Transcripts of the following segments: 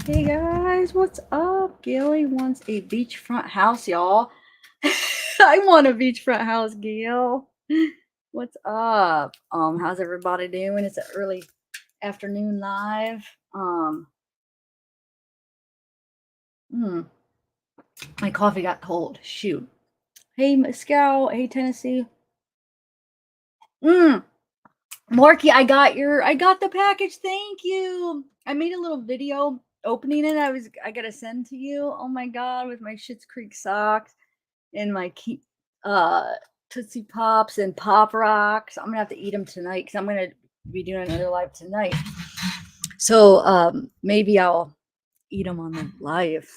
Hey guys, what's up? Gaily wants a beachfront house, y'all. I want a beachfront house, Gail. What's up? How's everybody doing? It's an early afternoon live. Hmm, my coffee got cold. Shoot. Hey, Scout. Hey, Tennessee. Marky, I got the package. Thank you. I made a little video opening it. I gotta send to you. Oh my god, with my Schitt's Creek socks and my uh Tootsie Pops and Pop Rocks. I'm gonna have to eat them tonight because I'm gonna be doing another live tonight. So maybe I'll eat them on the live.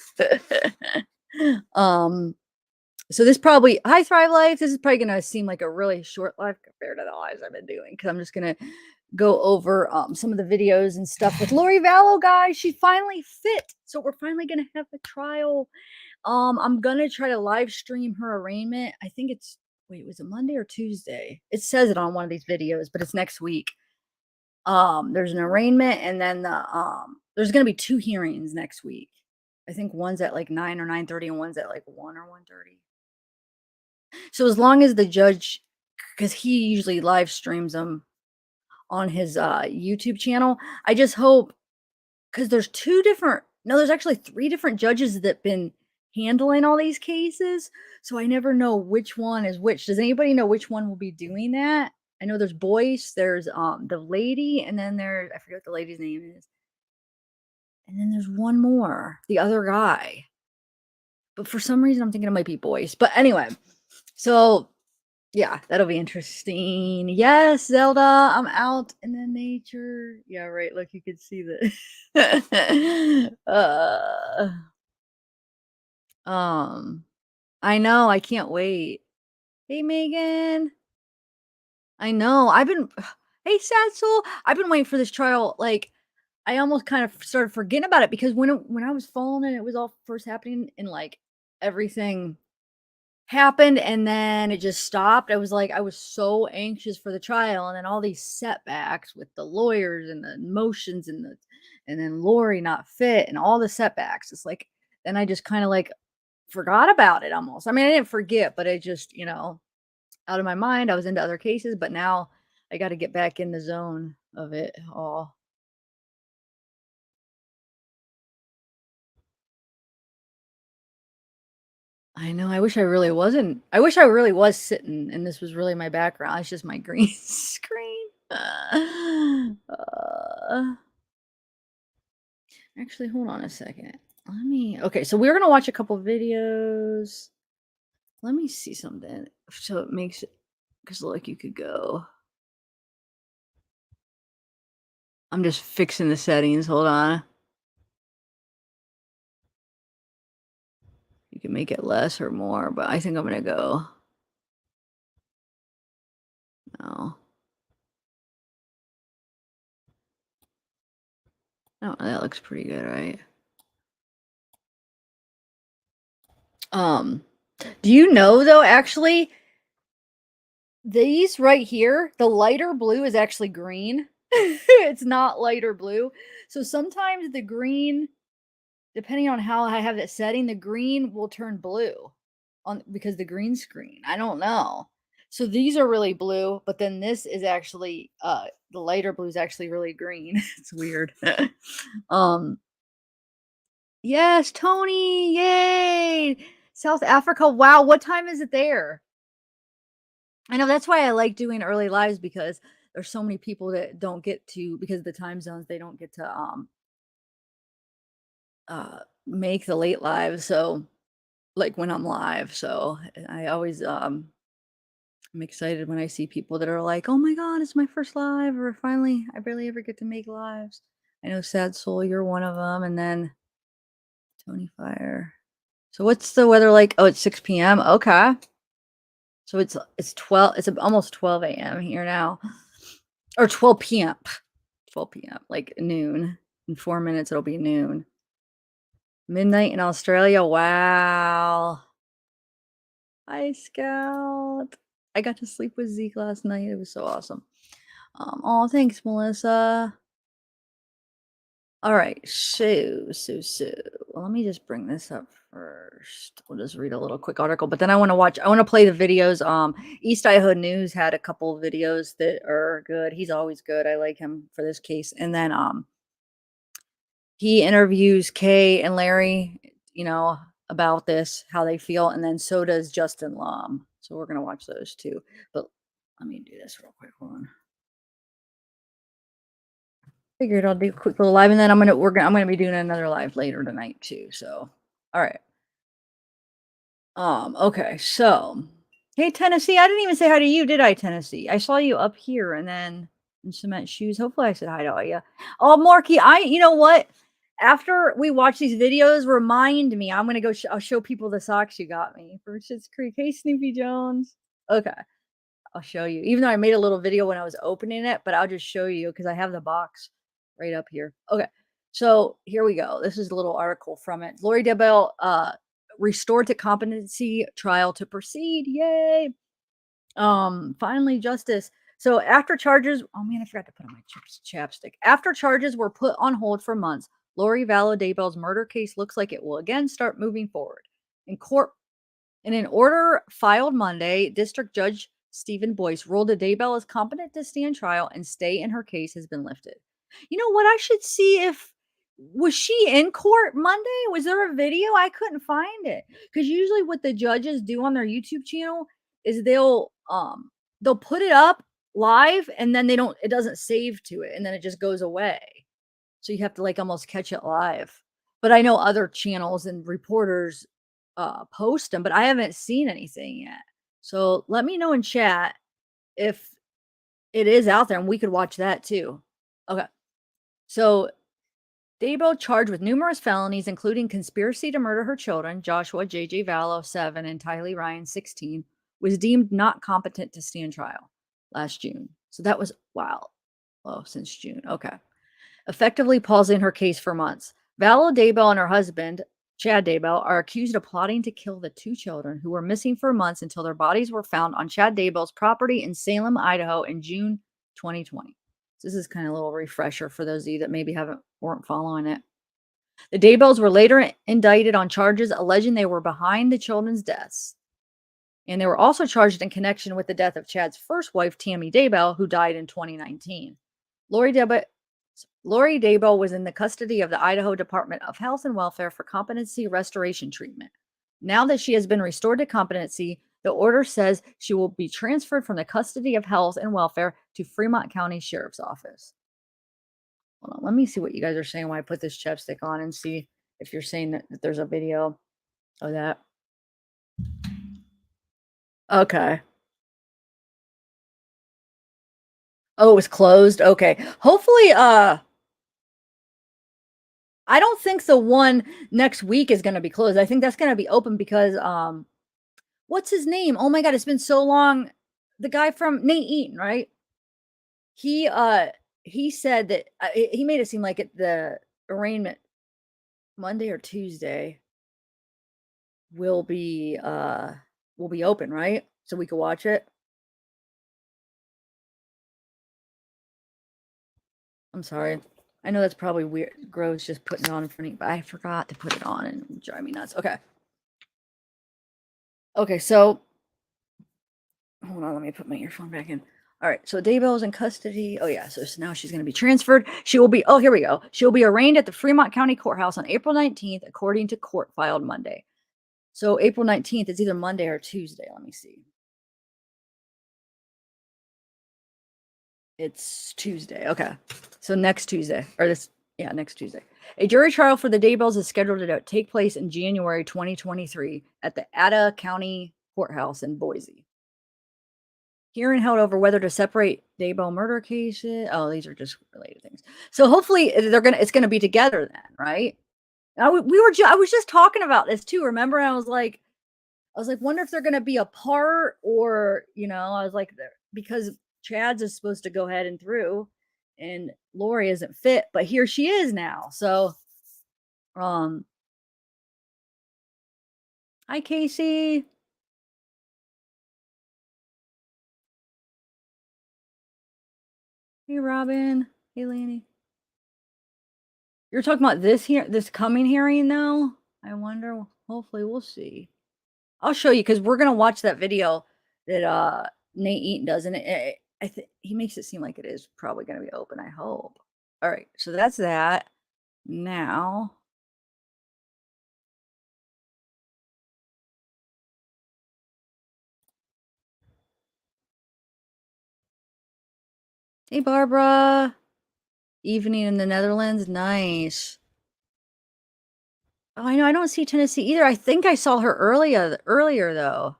So this probably High Thrive Life. This is probably gonna seem like a really short life compared to the lives I've been doing because I'm just gonna go over some of the videos and stuff with Lori Vallow, guys. She finally fit, so we're finally gonna have a trial. I'm gonna try to live stream her arraignment. I think it's was it Monday or Tuesday? It says it on one of these videos, but it's next week. There's an arraignment, and then there's gonna be 2 hearings next week. I think one's at like 9 or 9:30, and one's at like 1 or 1:30. So as long as the judge, because he usually live streams them on his YouTube channel, I just hope because there's actually 3 different judges that been handling all these cases, so I never know which one is which. Does anybody know which one will be doing that? I know there's Boyce, there's the lady, and then there's I forget what the lady's name is. And then there's one more, the other guy. But for some reason I'm thinking it might be Boyce. But anyway, so yeah, that'll be interesting. Yes, Zelda, I'm out in the nature. Yeah, right. Look, you could see the I know, I can't wait. Hey Megan. I know. Hey Sad Soul. I've been waiting for this trial. Like I almost kind of started forgetting about it because when I was following it, it was all first happening and like everything happened and then it just stopped. I was so anxious for the trial and then all these setbacks with the lawyers and the motions and then Lori not fit and all the setbacks. It's like then I just kind of like forgot about it almost. I mean, I didn't forget, but I just, out of my mind. I was into other cases, but now I got to get back in the zone of it all. I know. I wish I really was sitting and this was really my background. It's just my green screen. Actually, hold on a second. Okay, so we're going to watch a couple videos. Let me see something. So it makes it, because look, you could go. I'm just fixing the settings. Hold on. You can make it less or more, but I think I'm going to go. No. Oh, that looks pretty good, right? Do you know though, actually, these right here, the lighter blue is actually green. It's not lighter blue. So sometimes the green, depending on how I have it setting, the green will turn blue because the green screen. I don't know. So these are really blue, but then this is actually the lighter blue is actually really green. It's weird. Yes, Tony, yay! South Africa. Wow, what time is it there? I know that's why I like doing early lives because there's so many people that don't get to because of the time zones, they don't get to make the late lives. So like when I'm live. So I always I'm excited when I see people that are like, "Oh my god, it's my first live," or finally I barely ever get to make lives. I know Sad Soul, you're one of them, and then Tony Fire. So what's the weather like? Oh, it's 6 p.m. Okay. So it's 12, it's almost 12 a.m. here now. Or 12 p.m. 12 p.m. like noon. In 4 minutes it'll be noon. Midnight in Australia. Wow. Hi, Scout. I got to sleep with Zeke last night. It was so awesome. Oh, thanks, Melissa. All right. So, well, let me just bring this up first. We'll just read a little quick article, but then I want to play the videos. East Idaho News had a couple of videos that are good. He's always good. I like him for this case. And then he interviews Kay and Larry, you know, about this, how they feel, and then so does Justin Lom. So we're gonna watch those too. But let me do this real quick. Hold on. Figured I'll do a quick little live, and then I'm gonna be doing another live later tonight too. So, all right. Okay. So, hey Tennessee, I didn't even say hi to you, did I, Tennessee? I saw you up here, and then in cement shoes. Hopefully, I said hi to all you. Oh, Marky, you know what? After we watch these videos, remind me. I'm gonna go. I'll show people the socks you got me for Schitt's Creek. Hey, Snoopy Jones. Okay. I'll show you. Even though I made a little video when I was opening it, but I'll just show you because I have the box right up here. Okay. So here we go. This is a little article from it. Lori Debelle restored to competency trial to proceed. Yay. Finally justice. So after charges, oh man, I forgot to put on my chapstick. After charges were put on hold for months, Lori Vallow Daybell's murder case looks like it will again start moving forward. In court, in an order filed Monday, District Judge Stephen Boyce ruled that Daybell is competent to stand trial and stay in her case has been lifted. You know what? I should see if was she in court Monday? Was there a video? I couldn't find it. Because usually what the judges do on their YouTube channel is they'll put it up live and then it doesn't save to it and then it just goes away. So you have to like almost catch it live. But I know other channels and reporters post them, but I haven't seen anything yet. So let me know in chat if it is out there and we could watch that too. Okay. So Daybell, charged with numerous felonies, including conspiracy to murder her children, Joshua J.J. Vallow, 7, and Tylee Ryan, 16, was deemed not competent to stand trial last June. So that was, wow. Oh, since June. Okay. Effectively pausing her case for months. Vallow Daybell and her husband, Chad Daybell, are accused of plotting to kill the two children who were missing for months until their bodies were found on Chad Daybell's property in Salem, Idaho in June 2020. So this is kind of a little refresher for those of you that maybe weren't following it. The Daybells were later indicted on charges alleging they were behind the children's deaths. And they were also charged in connection with the death of Chad's first wife, Tammy Daybell, who died in 2019. Lori Daybell was in the custody of the Idaho Department of Health and Welfare for competency restoration treatment. Now that she has been restored to competency, the order says she will be transferred from the custody of Health and Welfare to Fremont County Sheriff's Office. Hold on, let me see what you guys are saying when I put this chapstick on and see if you're saying that there's a video of that. Okay. Oh, it was closed? Okay. Hopefully, I don't think the one next week is gonna be closed. I think that's gonna be open because, what's his name? Oh my god, it's been so long. The guy from Nate Eaton, right? He, uh, he said that, he made it seem like the arraignment Monday or Tuesday will be, uh, will be open, right? So we could watch it? I'm sorry. I know that's probably weird, gross just putting it on in front of you, but I forgot to put it on and it would drive me nuts. Okay. Okay, so hold on, let me put my earphone back in. All right, so Daybell is in custody. Oh yeah, so now she's going to be transferred. She will be. Oh, here we go. She will be arraigned at the Fremont County Courthouse on April 19th, according to court filed Monday. So April 19th is either Monday or Tuesday. Let me see. It's Tuesday. Okay, so next Tuesday or this. Yeah, next Tuesday. A jury trial for the Daybells is scheduled to take place in January 2023 at the Ada County Courthouse in Boise. Hearing held over whether to separate Daybell murder cases. Oh, these are just related things. So hopefully it's gonna be together then, right? I was just talking about this too. Remember, I was like, wonder if they're gonna be apart or I was like, because Chad's is supposed to go ahead and through, and Lori isn't fit, but here she is now. So, um, hi Casey. Hey Robin. Hey Lanny. You're talking about this coming hearing though? I wonder, hopefully we'll see. I'll show you because we're gonna watch that video that Nate Eaton does, and I think he makes it seem like it is probably gonna be open. I hope. All right, so that's that. Now, hey Barbara, evening in the Netherlands, nice. Oh, I know. I don't see Tennessee either. I think I saw her earlier though.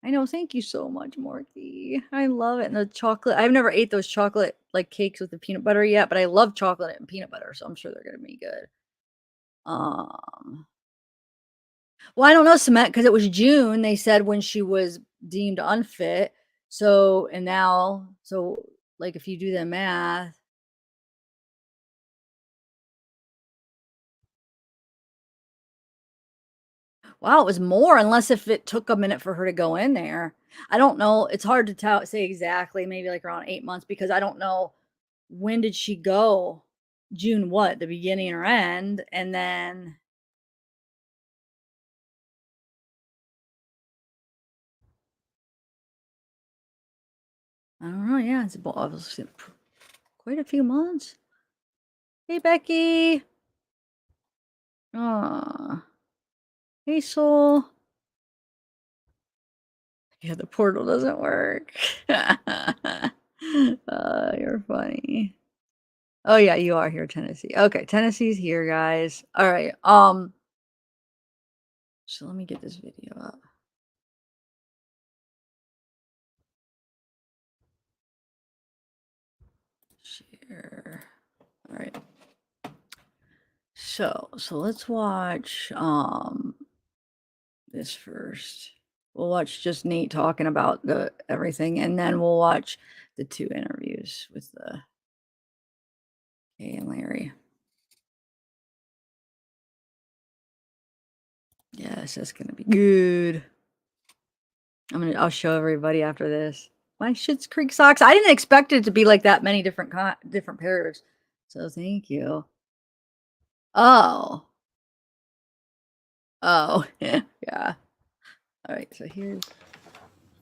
I know. Thank you so much, Morky. I love it. And the chocolate. I've never ate those chocolate like cakes with the peanut butter yet, but I love chocolate and peanut butter, so I'm sure they're gonna be good. Um, well, I don't know, Cement, because it was June. They said when she was deemed unfit. So and now, so like if you do the math, wow, it was more. Unless if it took a minute for her to go in there. I don't know. It's hard to say exactly. Maybe like around 8 months because I don't know when did she go? June what? The beginning or end? And then I don't know. Yeah, it's obviously quite a few months. Hey, Becky. Aw. Hey, Soul. Yeah, the portal doesn't work. You're funny. Oh yeah, you are here, Tennessee. Okay, Tennessee's here, guys. All right. So let me get this video up. Share. All right. So let's watch this first. We'll watch just Nate talking about the everything, and then we'll watch the 2 interviews with the Kay and Larry. Yes, that's gonna be good. I'll show everybody after this. My Schitt's Creek socks. I didn't expect it to be like that many different pairs. So thank you. Oh. Oh, yeah. All right, so here's.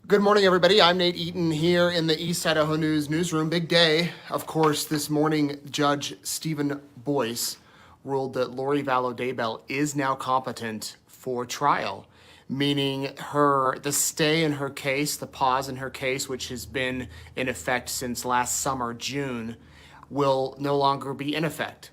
Good morning, everybody. I'm Nate Eaton here in the East Idaho News newsroom. Big day. Of course, this morning, Judge Stephen Boyce ruled that Lori Vallow Daybell is now competent for trial, meaning the stay in her case, the pause in her case, which has been in effect since last summer, June, will no longer be in effect.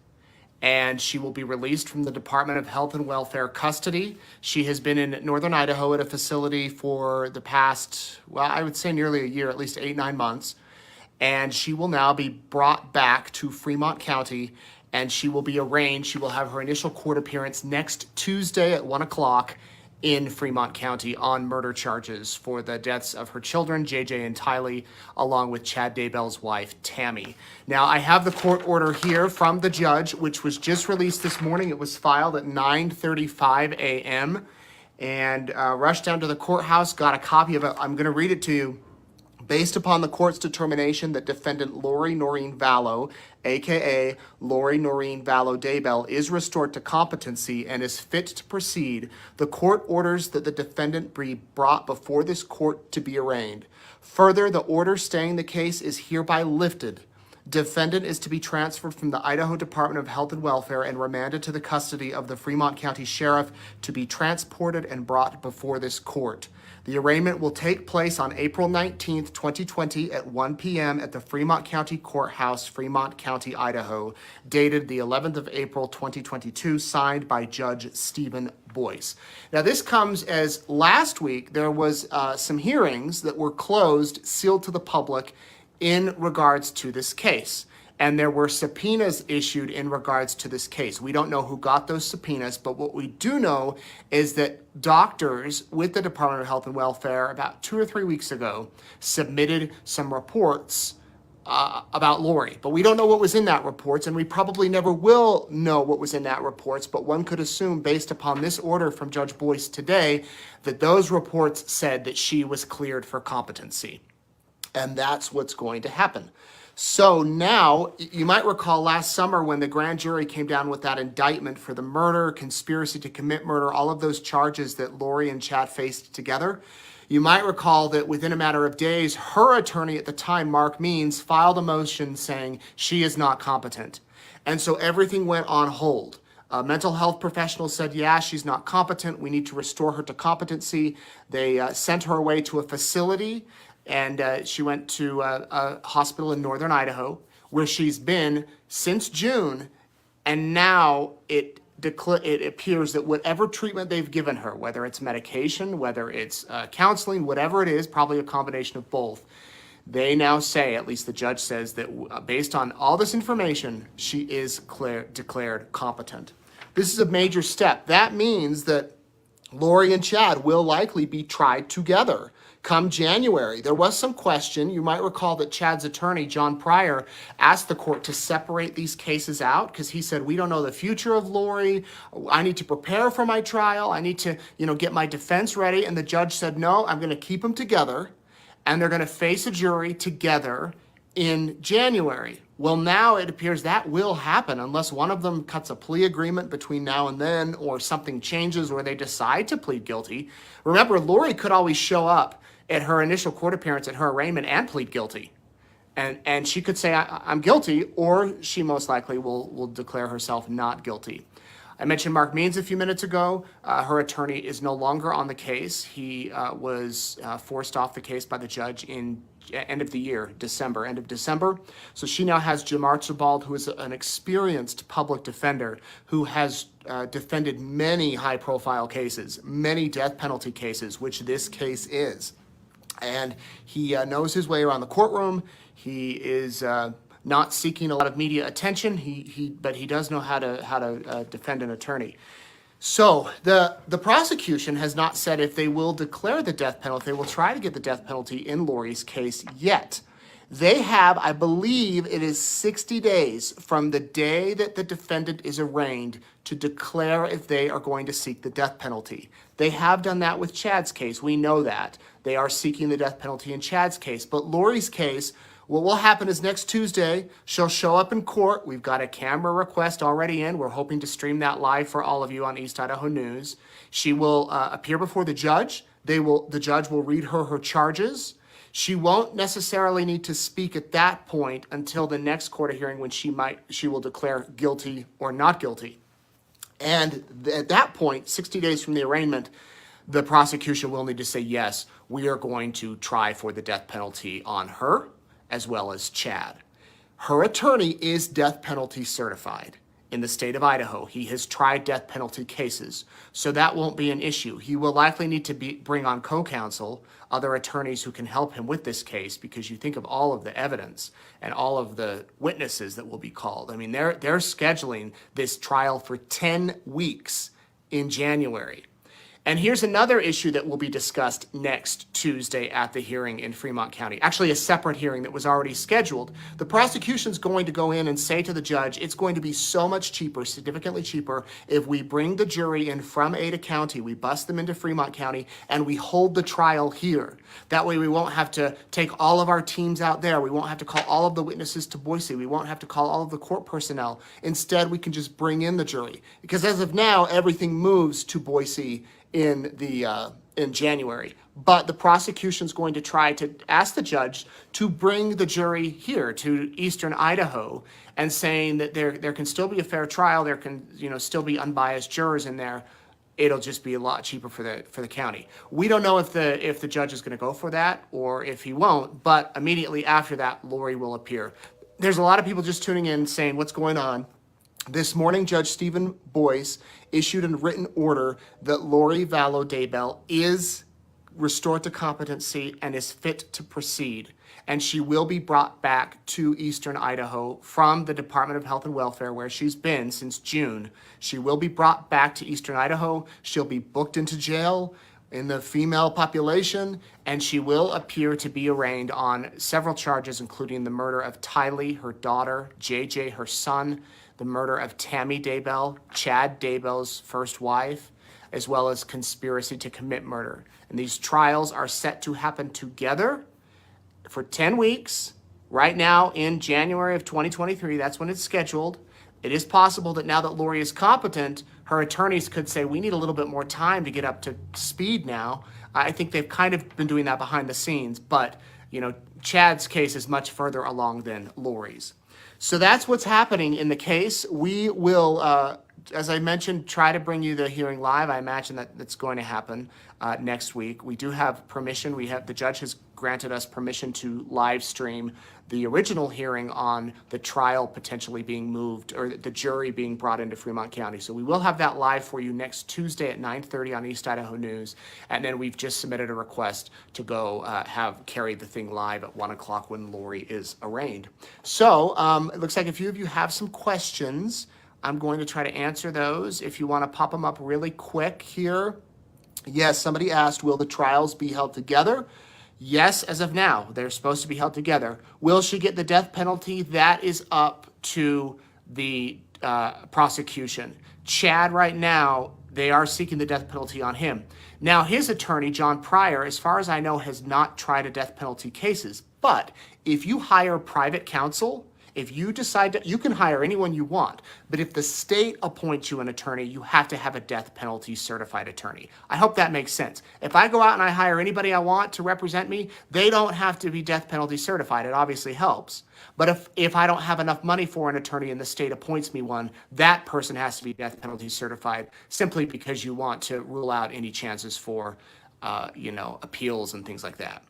And she will be released from the Department of Health and Welfare custody. She has been in northern Idaho at a facility for the past, well, I would say nearly a year, at least 8-9 months. And she will now be brought back to Fremont County, and she will be arraigned. She will have her initial court appearance next Tuesday at 1 o'clock in Fremont County on murder charges for the deaths of her children, JJ and Tylee, along with Chad Daybell's wife, Tammy. Now, I have the court order here from the judge, which was just released this morning. It was filed at 9:35 a.m. and rushed down to the courthouse, got a copy of it. I'm going to read it to you. Based upon the court's determination that defendant Lori Noreen Vallow, aka Lori Noreen Vallow Daybell, is restored to competency and is fit to proceed, the court orders that the defendant be brought before this court to be arraigned. Further, the order staying the case is hereby lifted. Defendant is to be transferred from the Idaho Department of Health and Welfare and remanded to the custody of the Fremont County Sheriff to be transported and brought before this court. The arraignment will take place on April 19th, 2020 at 1 p.m. at the Fremont County Courthouse, Fremont County, Idaho, dated the 11th of April, 2022, signed by Judge Stephen Boyce. Now, this comes as last week there was some hearings that were closed, sealed to the public in regards to this case. And there were subpoenas issued in regards to this case. We don't know who got those subpoenas, but what we do know is that doctors with the Department of Health and Welfare about 2 or 3 weeks ago submitted some reports about Lori. But we don't know what was in that reports, and we probably never will know what was in that reports, but one could assume based upon this order from Judge Boyce today that those reports said that she was cleared for competency. And that's what's going to happen. So now, you might recall last summer when the grand jury came down with that indictment for the murder, conspiracy to commit murder, all of those charges that Lori and Chad faced together. You might recall that within a matter of days, her attorney at the time, Mark Means, filed a motion saying she is not competent. And so everything went on hold. Mental health professionals said, yeah, she's not competent. We need to restore her to competency. They sent her away to a facility, and she went to a hospital in northern Idaho, where she's been since June. And now it appears that whatever treatment they've given her, whether it's medication, whether it's counseling, whatever it is, probably a combination of both, they now say, at least the judge says, that based on all this information, she is declared competent. This is a major step. That means that Lori and Chad will likely be tried together come January. There was some question. You might recall that Chad's attorney, John Pryor, asked the court to separate these cases out because he said, we don't know the future of Lori. I need to prepare for my trial. I need to, get my defense ready. And the judge said, no, I'm going to keep them together, and they're going to face a jury together in January. Well, now it appears that will happen unless one of them cuts a plea agreement between now and then, or something changes where they decide to plead guilty. Remember, Lori could always show up at her initial court appearance at her arraignment and plead guilty. And she could say, I'm guilty, or she most likely will declare herself not guilty. I mentioned Mark Means a few minutes ago. Her attorney is no longer on the case. He was forced off the case by the judge in end of the year, end of December. So she now has Jim Archibald, who is an experienced public defender who has defended many high-profile cases, many death penalty cases, which this case is. And he knows his way around the courtroom. He is not seeking a lot of media attention, but he does know how to defend an attorney. So the prosecution has not said if they will declare the death penalty. They will try to get the death penalty in Lori's case yet. They have, I believe it is 60 days from the day that the defendant is arraigned to declare if they are going to seek the death penalty. They have done that with Chad's case. We know that. They are seeking the death penalty in Chad's case. But Lori's case, what will happen is next Tuesday, she'll show up in court. We've got a camera request already in. We're hoping to stream that live for all of you on East Idaho News. She will appear before the judge. The judge will read her charges. She won't necessarily need to speak at that point until the next court hearing, when she will declare guilty or not guilty. And at that point, 60 days from the arraignment, the prosecution will need to say, yes, we are going to try for the death penalty on her as well as Chad. Her attorney is death penalty certified in the state of Idaho. He has tried death penalty cases, so that won't be an issue. He will likely need to bring on co-counsel, other attorneys who can help him with this case, because you think of all of the evidence and all of the witnesses that will be called. I mean, they're scheduling this trial for 10 weeks in January. And here's another issue that will be discussed next Tuesday at the hearing in Fremont County. Actually, a separate hearing that was already scheduled. The prosecution's going to go in and say to the judge, it's going to be so much cheaper, significantly cheaper, if we bring the jury in from Ada County, we bus them into Fremont County, and we hold the trial here. That way we won't have to take all of our teams out there. We won't have to call all of the witnesses to Boise. We won't have to call all of the court personnel. Instead, we can just bring in the jury. Because as of now, everything moves to Boise in January. But the prosecution's going to try to ask the judge to bring the jury here to Eastern Idaho, and saying that there can still be a fair trial, there can still be unbiased jurors in there. It'll just be a lot cheaper for the county. We don't know if the judge is going to go for that or if he won't, but immediately after that, Lori will appear. There's a lot of people just tuning in saying, what's going on? This morning, Judge Stephen Boyce issued a written order that Lori Vallow Daybell is restored to competency and is fit to proceed. And she will be brought back to Eastern Idaho from the Department of Health and Welfare, where she's been since June. She will be brought back to Eastern Idaho. She'll be booked into jail in the female population, and she will appear to be arraigned on several charges, including the murder of Tylee, her daughter, JJ, her son, the murder of Tammy Daybell, Chad Daybell's first wife, as well as conspiracy to commit murder. And these trials are set to happen together for 10 weeks, right now in January of 2023. That's when it's scheduled. It is possible that now that Lori is competent, her attorneys could say, we need a little bit more time to get up to speed now. I think they've kind of been doing that behind the scenes, but Chad's case is much further along than Lori's. So that's what's happening in the case. We will, as I mentioned, try to bring you the hearing live. I imagine that that's going to happen next week. We do have permission. The judge has granted us permission to live stream the original hearing on the trial potentially being moved, or the jury being brought into Fremont County. So we will have that live for you next Tuesday at 9:30 on East Idaho News. And then we've just submitted a request to go carry the thing live at 1 o'clock when Lori is arraigned. So it looks like a few of you have some questions. I'm going to try to answer those. If you want to pop them up really quick here. Yes, somebody asked, will the trials be held together? Yes, as of now, they're supposed to be held together. Will she get the death penalty? That is up to the prosecution. Chad, right now, they are seeking the death penalty on him. Now, his attorney, John Pryor, as far as I know, has not tried a death penalty cases. But if you hire private counsel, if you decide you can hire anyone you want, but if the state appoints you an attorney, you have to have a death penalty certified attorney. I hope that makes sense. If I go out and I hire anybody I want to represent me, they don't have to be death penalty certified. It obviously helps. But if I don't have enough money for an attorney and the state appoints me one, that person has to be death penalty certified, simply because you want to rule out any chances for, appeals and things like that.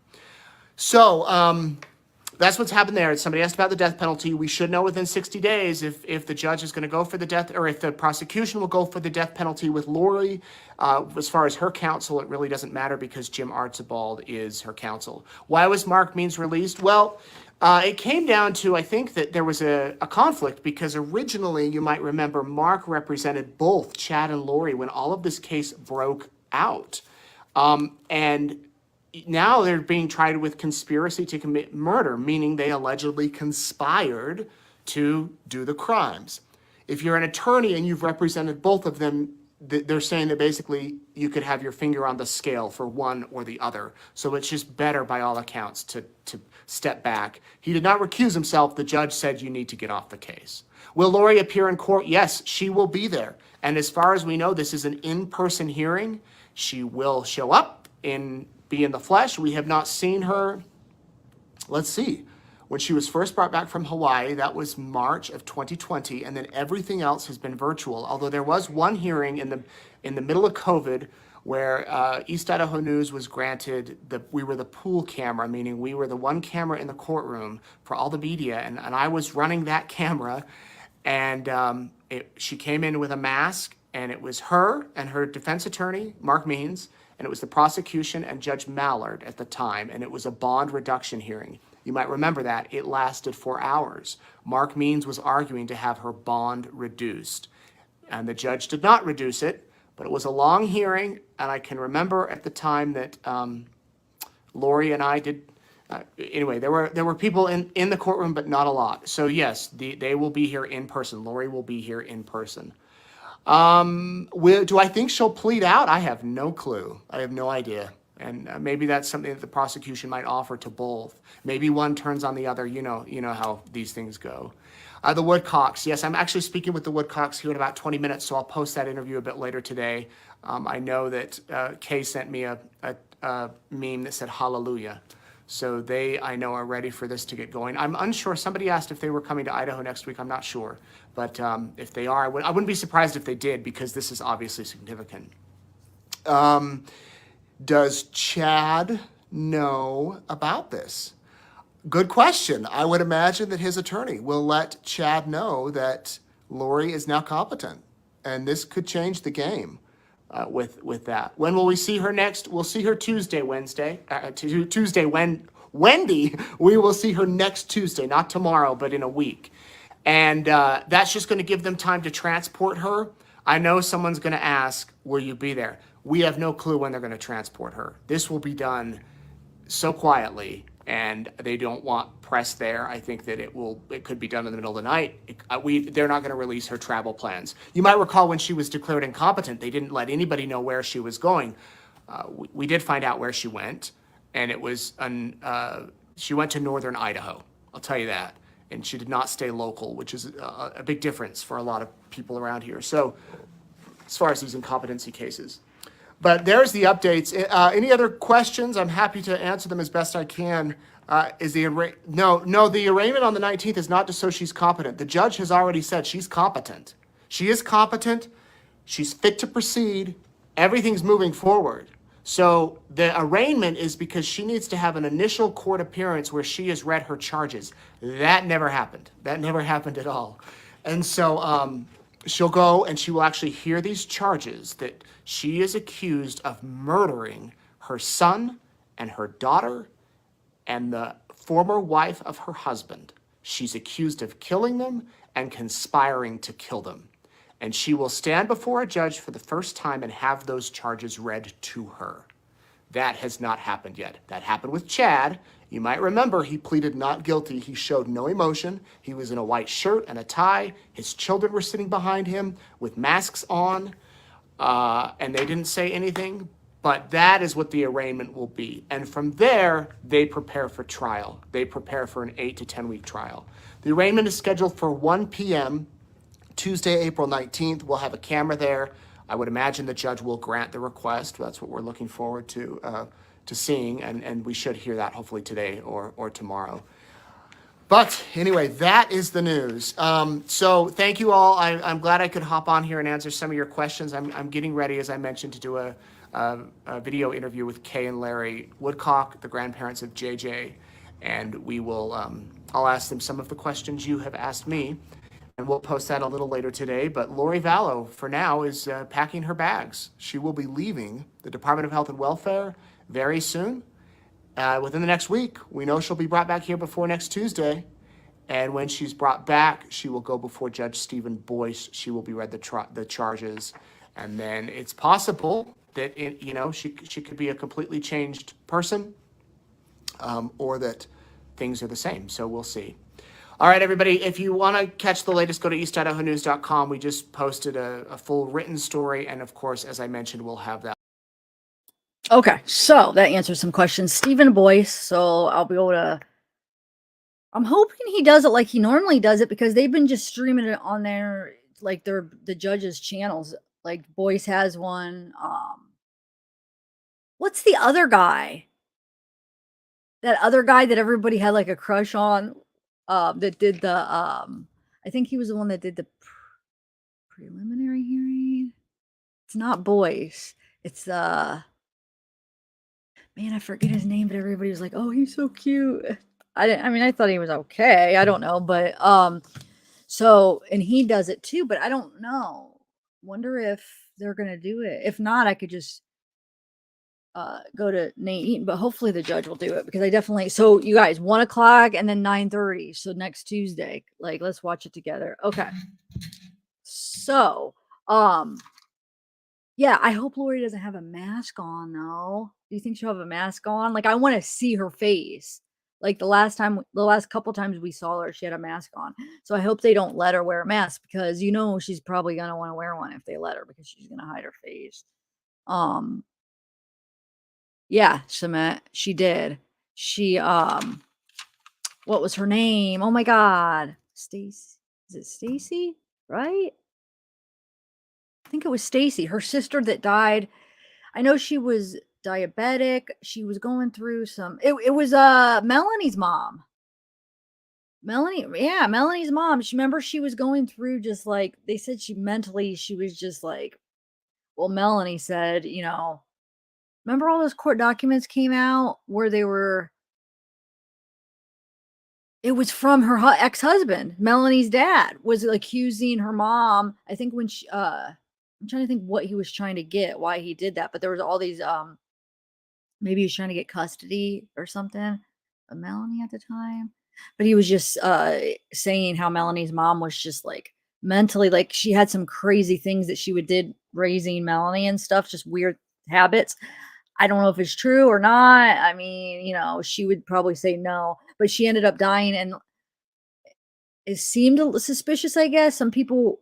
So, that's what's happened there. Somebody asked about the death penalty. We should know within 60 days if the judge is going to go for the death, or if the prosecution will go for the death penalty with Lori. As far as her counsel, it really doesn't matter because Jim Archibald is her counsel. Why was Mark Means released? Well, it came down to, I think, that there was a conflict because originally, you might remember, Mark represented both Chad and Lori when all of this case broke out. And now they're being tried with conspiracy to commit murder, meaning they allegedly conspired to do the crimes. If you're an attorney and you've represented both of them, they're saying that basically you could have your finger on the scale for one or the other. So it's just better by all accounts to step back. He did not recuse himself. The judge said you need to get off the case. Will Lori appear in court? Yes, she will be there. And as far as we know, this is an in-person hearing. She will show up be in the flesh. We have not seen her. Let's see. When she was first brought back from Hawaii, that was March of 2020, and then everything else has been virtual. Although there was one hearing in the middle of COVID where East Idaho News was granted we were the pool camera, meaning we were the one camera in the courtroom for all the media, and I was running that camera, and she came in with a mask, and it was her and her defense attorney, Mark Means, and it was the prosecution and Judge Mallard at the time, and it was a bond reduction hearing. You might remember that. It lasted 4 hours. Mark Means was arguing to have her bond reduced, and the judge did not reduce it, but it was a long hearing, and I can remember at the time that Lori and I did. Anyway, there were people in the courtroom, but not a lot. So yes, they will be here in person. Lori will be here in person. Do I think she'll plead out? I have no clue. I have no idea. And maybe that's something that the prosecution might offer to both. Maybe one turns on the other. You know how these things go. The Woodcocks. Yes, I'm actually speaking with the Woodcocks here in about 20 minutes, so I'll post that interview a bit later today. I know that Kay sent me a meme that said hallelujah. So I know, are ready for this to get going. I'm unsure. Somebody asked if they were coming to Idaho next week. I'm not sure. But if they are, I wouldn't be surprised if they did, because this is obviously significant. Does Chad know about this? Good question. I would imagine that his attorney will let Chad know that Lori is now competent, and this could change the game with that. When will we see her next? We'll see her Wendy. We will see her next Tuesday, not tomorrow, but in a week. And that's just going to give them time to transport her. I know someone's going to ask, will you be there? We have no clue when they're going to transport her. This will be done so quietly, and they don't want press there. I think that it could be done in the middle of the night. They're not going to release her travel plans. You might recall when she was declared incompetent, they didn't let anybody know where she was going. We did find out where she went, and it was she went to northern Idaho. I'll tell you that. And she did not stay local, which is a big difference for a lot of people around here. So as far as these incompetency cases. But there's the updates. Any other questions? I'm happy to answer them as best I can. No, the arraignment on the 19th is not just so she's competent. The judge has already said she's competent. She is competent. She's fit to proceed. Everything's moving forward. So the arraignment is because she needs to have an initial court appearance where she has read her charges. That never happened. That never happened at all. And so she'll go and she will actually hear these charges that she is accused of murdering her son and her daughter and the former wife of her husband. She's accused of killing them and conspiring to kill them. And she will stand before a judge for the first time and have those charges read to her. That has not happened yet. That happened with Chad. You might remember he pleaded not guilty. He showed no emotion. He was in a white shirt and a tie. His children were sitting behind him with masks on, and they didn't say anything. But that is what the arraignment will be. And from there, they prepare for trial. They prepare for an 8 to 10 week trial. The arraignment is scheduled for 1 p.m. Tuesday, April 19th. We'll have a camera there. I would imagine the judge will grant the request. That's what we're looking forward to seeing, and we should hear that hopefully today or tomorrow. But anyway, that is the news. So thank you all. I'm glad I could hop on here and answer some of your questions. I'm getting ready, as I mentioned, to do a video interview with Kay and Larry Woodcock, the grandparents of JJ, and we will. I'll ask them some of the questions you have asked me. And we'll post that a little later today. But Lori Vallow, for now, is packing her bags. She will be leaving the Department of Health and Welfare very soon. Within the next week, we know she'll be brought back here before next Tuesday. And when she's brought back, she will go before Judge Stephen Boyce. She will be read the charges. And then it's possible that, she could be a completely changed person, or that things are the same. So we'll see. All right, everybody, if you want to catch the latest, go to eastidahonews.com. We just posted a full written story. And of course, as I mentioned, we'll have that. Okay, so that answers some questions. Stephen Boyce, so I'll be able to, I'm hoping he does it like he normally does it, because they've been just streaming it on their, like the judges' channels. Like Boyce has one. What's the other guy? That other guy that everybody had like a crush on? That did the I think he was the one that did the preliminary hearing. It's not Boyce. It's man, I forget his name, but everybody was like, "Oh, he's so cute." I thought he was okay. I don't know, but so, and he does it too, but I don't know. Wonder if they're gonna do it. If not, I could just go to Nate Eaton, but hopefully the judge will do it, because I definitely, so you guys, 1 o'clock and then 9:30. So next Tuesday, like, let's watch it together. Okay. So, yeah, I hope Lori doesn't have a mask on though. Do you think she'll have a mask on? Like, I want to see her face. Like the last couple times we saw her, she had a mask on. So I hope they don't let her wear a mask, because she's probably gonna want to wear one if they let her, because she's gonna hide her face. Yeah, she did. She what was her name? Oh my god. Stacy. Is it Stacy? Right? I think it was Stacy, her sister that died. I know she was diabetic. She was going through some, it was Melanie's mom. Melanie's mom. Remember she was going through, just like they said, she was just like, well, Melanie said, remember all those court documents came out where it was from her ex-husband. Melanie's dad was accusing her mom. I think when I'm trying to think what he was trying to get, why he did that. But there was all these, maybe he was trying to get custody or something of Melanie at the time. But he was just saying how Melanie's mom was just like mentally, like she had some crazy things that she did raising Melanie and stuff, just weird habits. I don't know if it's true or not. I mean, she would probably say no, but she ended up dying, and it seemed suspicious, I guess. Some people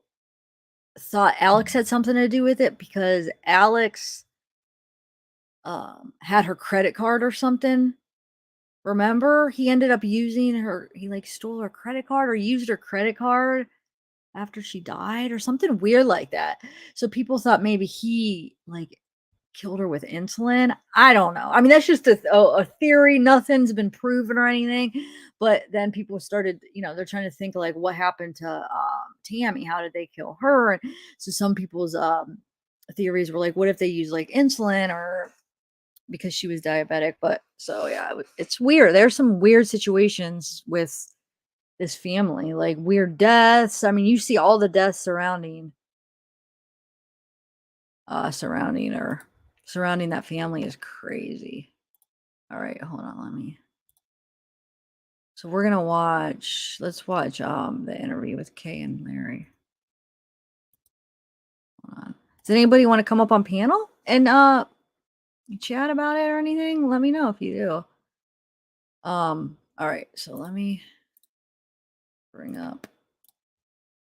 thought Alex had something to do with it, because Alex had her credit card or something, Remember, he ended up using her. He like stole her credit card or used her credit card after she died or something weird like that. So people thought maybe he like killed her with insulin. I don't know. I mean, that's just a theory. Nothing's been proven or anything. But then people started, they're trying to think like what happened to Tammy? How did they kill her? And so some people's theories were like, what if they use like insulin or because she was diabetic? But so yeah, it's weird. There's some weird situations with this family, like weird deaths. I mean, you see all the deaths surrounding her, surrounding that family is crazy. All right, hold on, let me. So we're gonna watch. Let's watch the interview with Kay and Larry. Hold on. Does anybody want to come up on panel and chat about it or anything? Let me know if you do. All right, so let me bring up.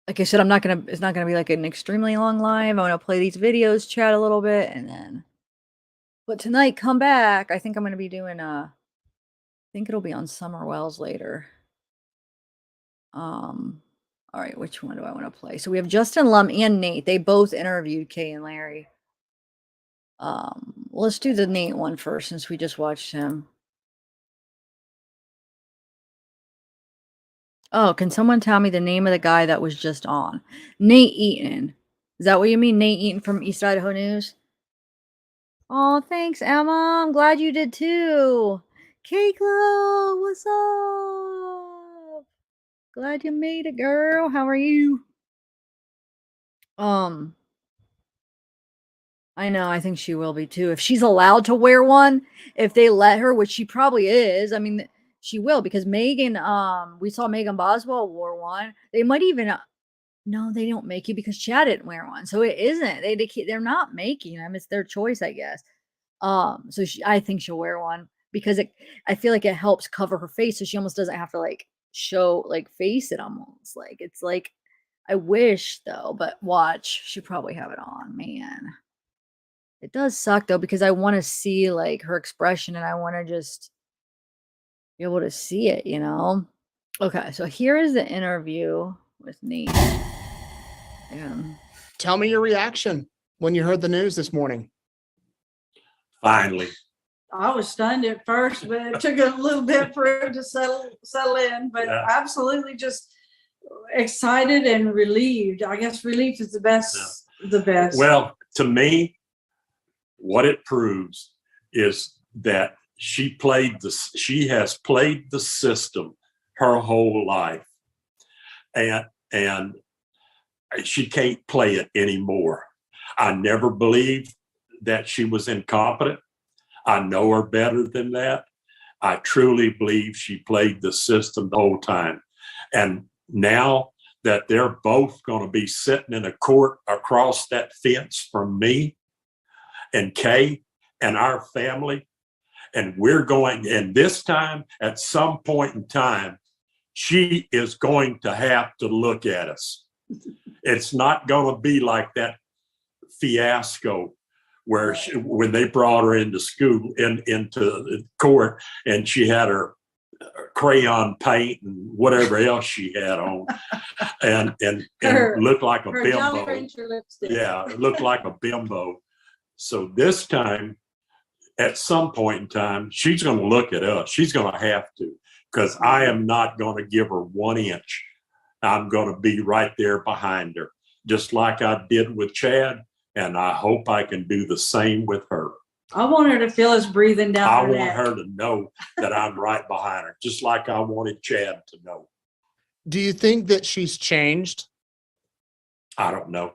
Like I said, it's not gonna be like an extremely long live. I'm gonna play these videos, chat a little bit, and then. But tonight, come back. I think I'm gonna be doing I think it'll be on Summer Wells later. All right, which one do I want to play? So we have Justin Lum and Nate. They both interviewed Kay and Larry. Let's do the Nate one first since we just watched him. Oh, can someone tell me the name of the guy that was just on? Nate Eaton. Is that what you mean? Nate Eaton from East Idaho News? Oh, thanks, Emma. I'm glad you did too. Kayla, what's up? Glad you made it, girl. How are you? I know, I think she will be too. If she's allowed to wear one, if they let her, which she probably is. I mean, she will because Megan, we saw Megan Boswell wore one. They might even no, they don't make you because Chad didn't wear one. So it isn't. They're not making them. It's their choice, I guess. So I think she'll wear one because I feel like it helps cover her face so she almost doesn't have to like show like face it almost. Like it's like I wish though, but watch, she probably have it on, man. It does suck though because I want to see like her expression and I want to just be able to see it. Okay, so here is the interview with Nate. Tell me your reaction when you heard the news this morning. Finally. I was stunned at first, but it took a little bit for it to settle in. But Yeah. Absolutely just excited and relieved. I guess relief is the best. Yeah. The best. Well, to me, what it proves is that she has played the system her whole life, and she can't play it anymore. I never believed that she was incompetent. I know her better than that. I truly believe she played the system the whole time. And now that they're both going to be sitting in a court across that fence from me and Kay and our family, and and this time, at some point in time, she is going to have to look at us. It's not going to be like that fiasco where when they brought her into into court and she had her crayon paint and whatever else she had on and looked like a bimbo. Yeah, it looked like a bimbo. So this time, at some point in time, she's going to look at us. She's going to have to, because I am not going to give her 1 inch. I'm going to be right there behind her, just like I did with Chad. And I hope I can do the same with her. I want her to feel us breathing down I her want neck. her to know that I'm right behind her, just like I wanted Chad to know. Do you think that she's changed? I don't know.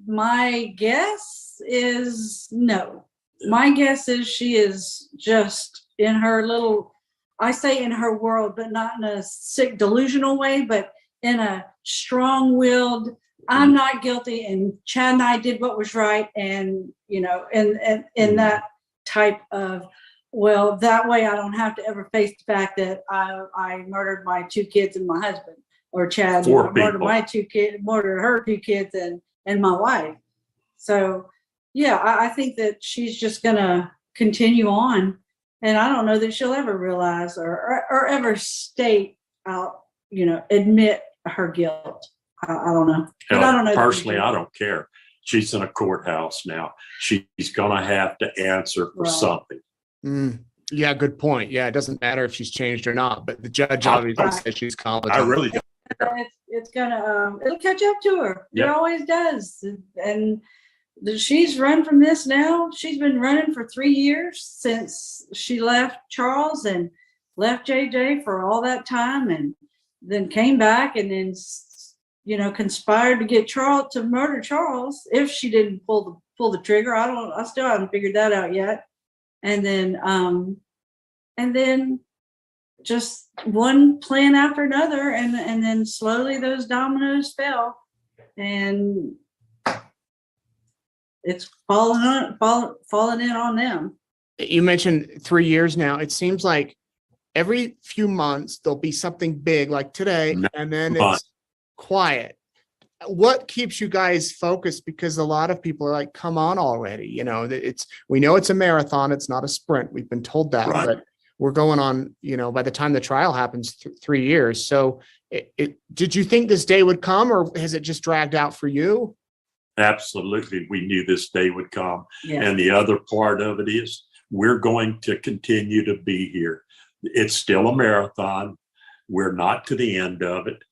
My guess is no. My guess is she is just in her little, I say in her world, but not in a sick, delusional way, but in a strong-willed, I'm not guilty, and Chad and I did what was right, and in that type of, well, that way I don't have to ever face the fact that I murdered my 2 kids and my husband, or Chad murdered her 2 kids and my wife. So yeah, I think that she's just gonna continue on And I don't know that she'll ever realize or ever state out, admit her guilt. I don't know. But I don't know. Personally, I don't care. She's in a courthouse now. She's going to have to answer for something. Yeah, good point. Yeah, it doesn't matter if she's changed or not, but the judge obviously says she's competent. I really don't. It's gonna it'll catch up to her. Yep. It always does. And she's run from this now. She's been running for 3 years since she left Charles and left JJ for all that time, and then came back and then conspired to get Charles to murder Charles if she didn't pull the trigger. I still haven't figured that out yet. And then just one plan after another, and then slowly those dominoes fell, and it's falling in on them. You mentioned 3 years now. It seems like every few months there'll be something big like today, and then it's quiet. What keeps you guys focused? Because a lot of people are like, come on already. We know it's a marathon. It's not a sprint. We've been told that, but we're going on, by the time the trial happens, 3 years. So did you think this day would come, or has it just dragged out for you? Absolutely. We knew this day would come. Yeah. And the other part of it is we're going to continue to be here. It's still a marathon. We're not to the end of it.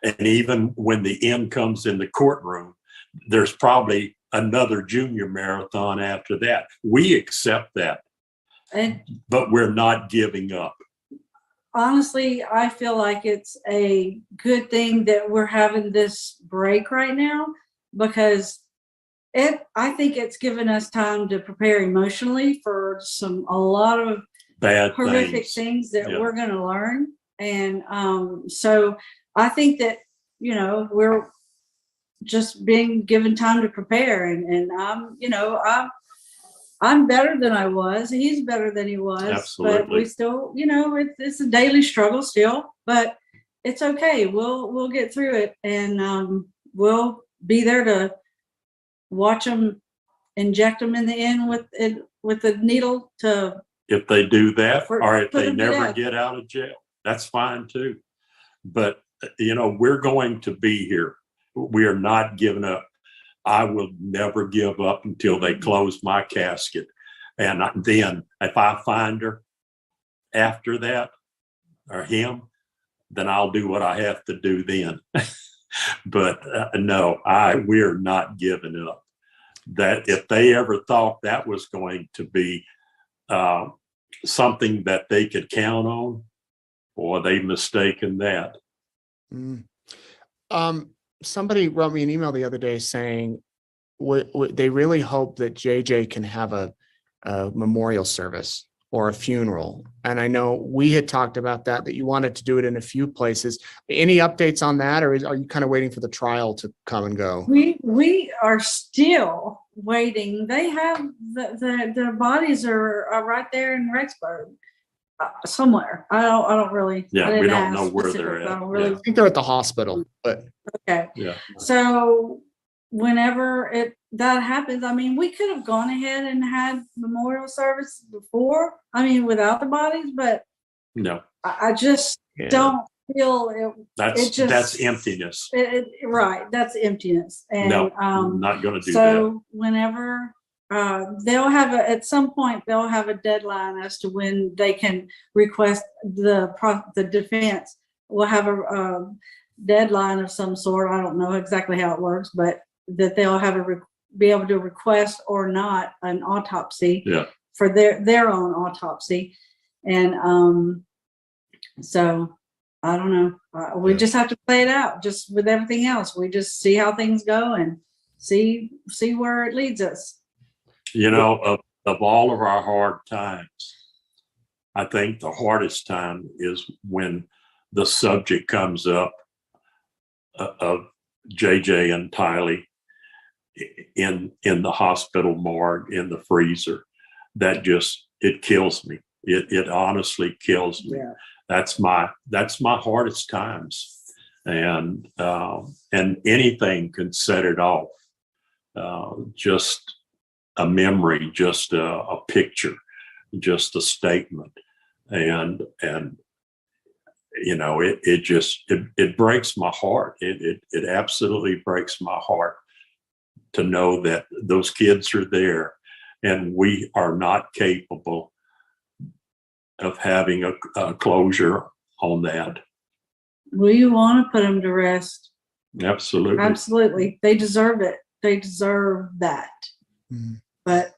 And even when the end comes in the courtroom, there's probably another junior marathon after that. We accept that, but we're not giving up. Honestly, I feel like it's a good thing that we're having this break right now, because I think it's given us time to prepare emotionally for a lot of bad horrific things that we're going to learn. And so I think that, we're just being given time to prepare, and I'm better than I was. He's better than he was. Absolutely. But we still, it's a daily struggle still, but it's okay. We'll get through it, and we'll be there to watch them inject them in the end with the needle if they do that, or if they never get out of jail, that's fine too. But we're going to be here. We are not giving up. I will never give up until they close my casket. And then if I find her after that, or him, then I'll do what I have to do then. But no, we're not giving up. That if they ever thought that was going to be something that they could count on, or they mistaken that. Somebody wrote me an email the other day saying they really hope that JJ can have a memorial service or a funeral. And I know we had talked about that you wanted to do it in a few places. Any updates on that, or are you kind of waiting for the trial to come and go? We are still waiting. They have the bodies are right there in Rexburg. Somewhere. I don't really. Yeah, we don't know where they're at. I think they're at the hospital, but okay. Yeah. So whenever that happens, we could have gone ahead and had memorial service before. Without the bodies, but no, I just don't feel it. That's emptiness. Right. That's emptiness. And no, I'm not going to do that. So whenever. They'll have at some point they'll have a deadline as to when they can request the defense will have a deadline of some sort. I don't know exactly how it works, but that they'll have be able to request or not an autopsy for their own autopsy. And so I don't know. We just have to play it out just with everything else. We just see how things go and see where it leads us. Of all of our hard times, I think the hardest time is when the subject comes up of JJ and Tylee in the hospital morgue, in the freezer. That it kills me. It honestly kills me. Yeah. That's my hardest times, and anything can set it off. Just a memory, just a picture just a statement. And you know, it breaks my heart. It absolutely breaks my heart to know that those kids are there and we are not capable of having a closure on that. We want to put them to rest. Absolutely. Absolutely. They deserve it. They deserve that. Mhm. But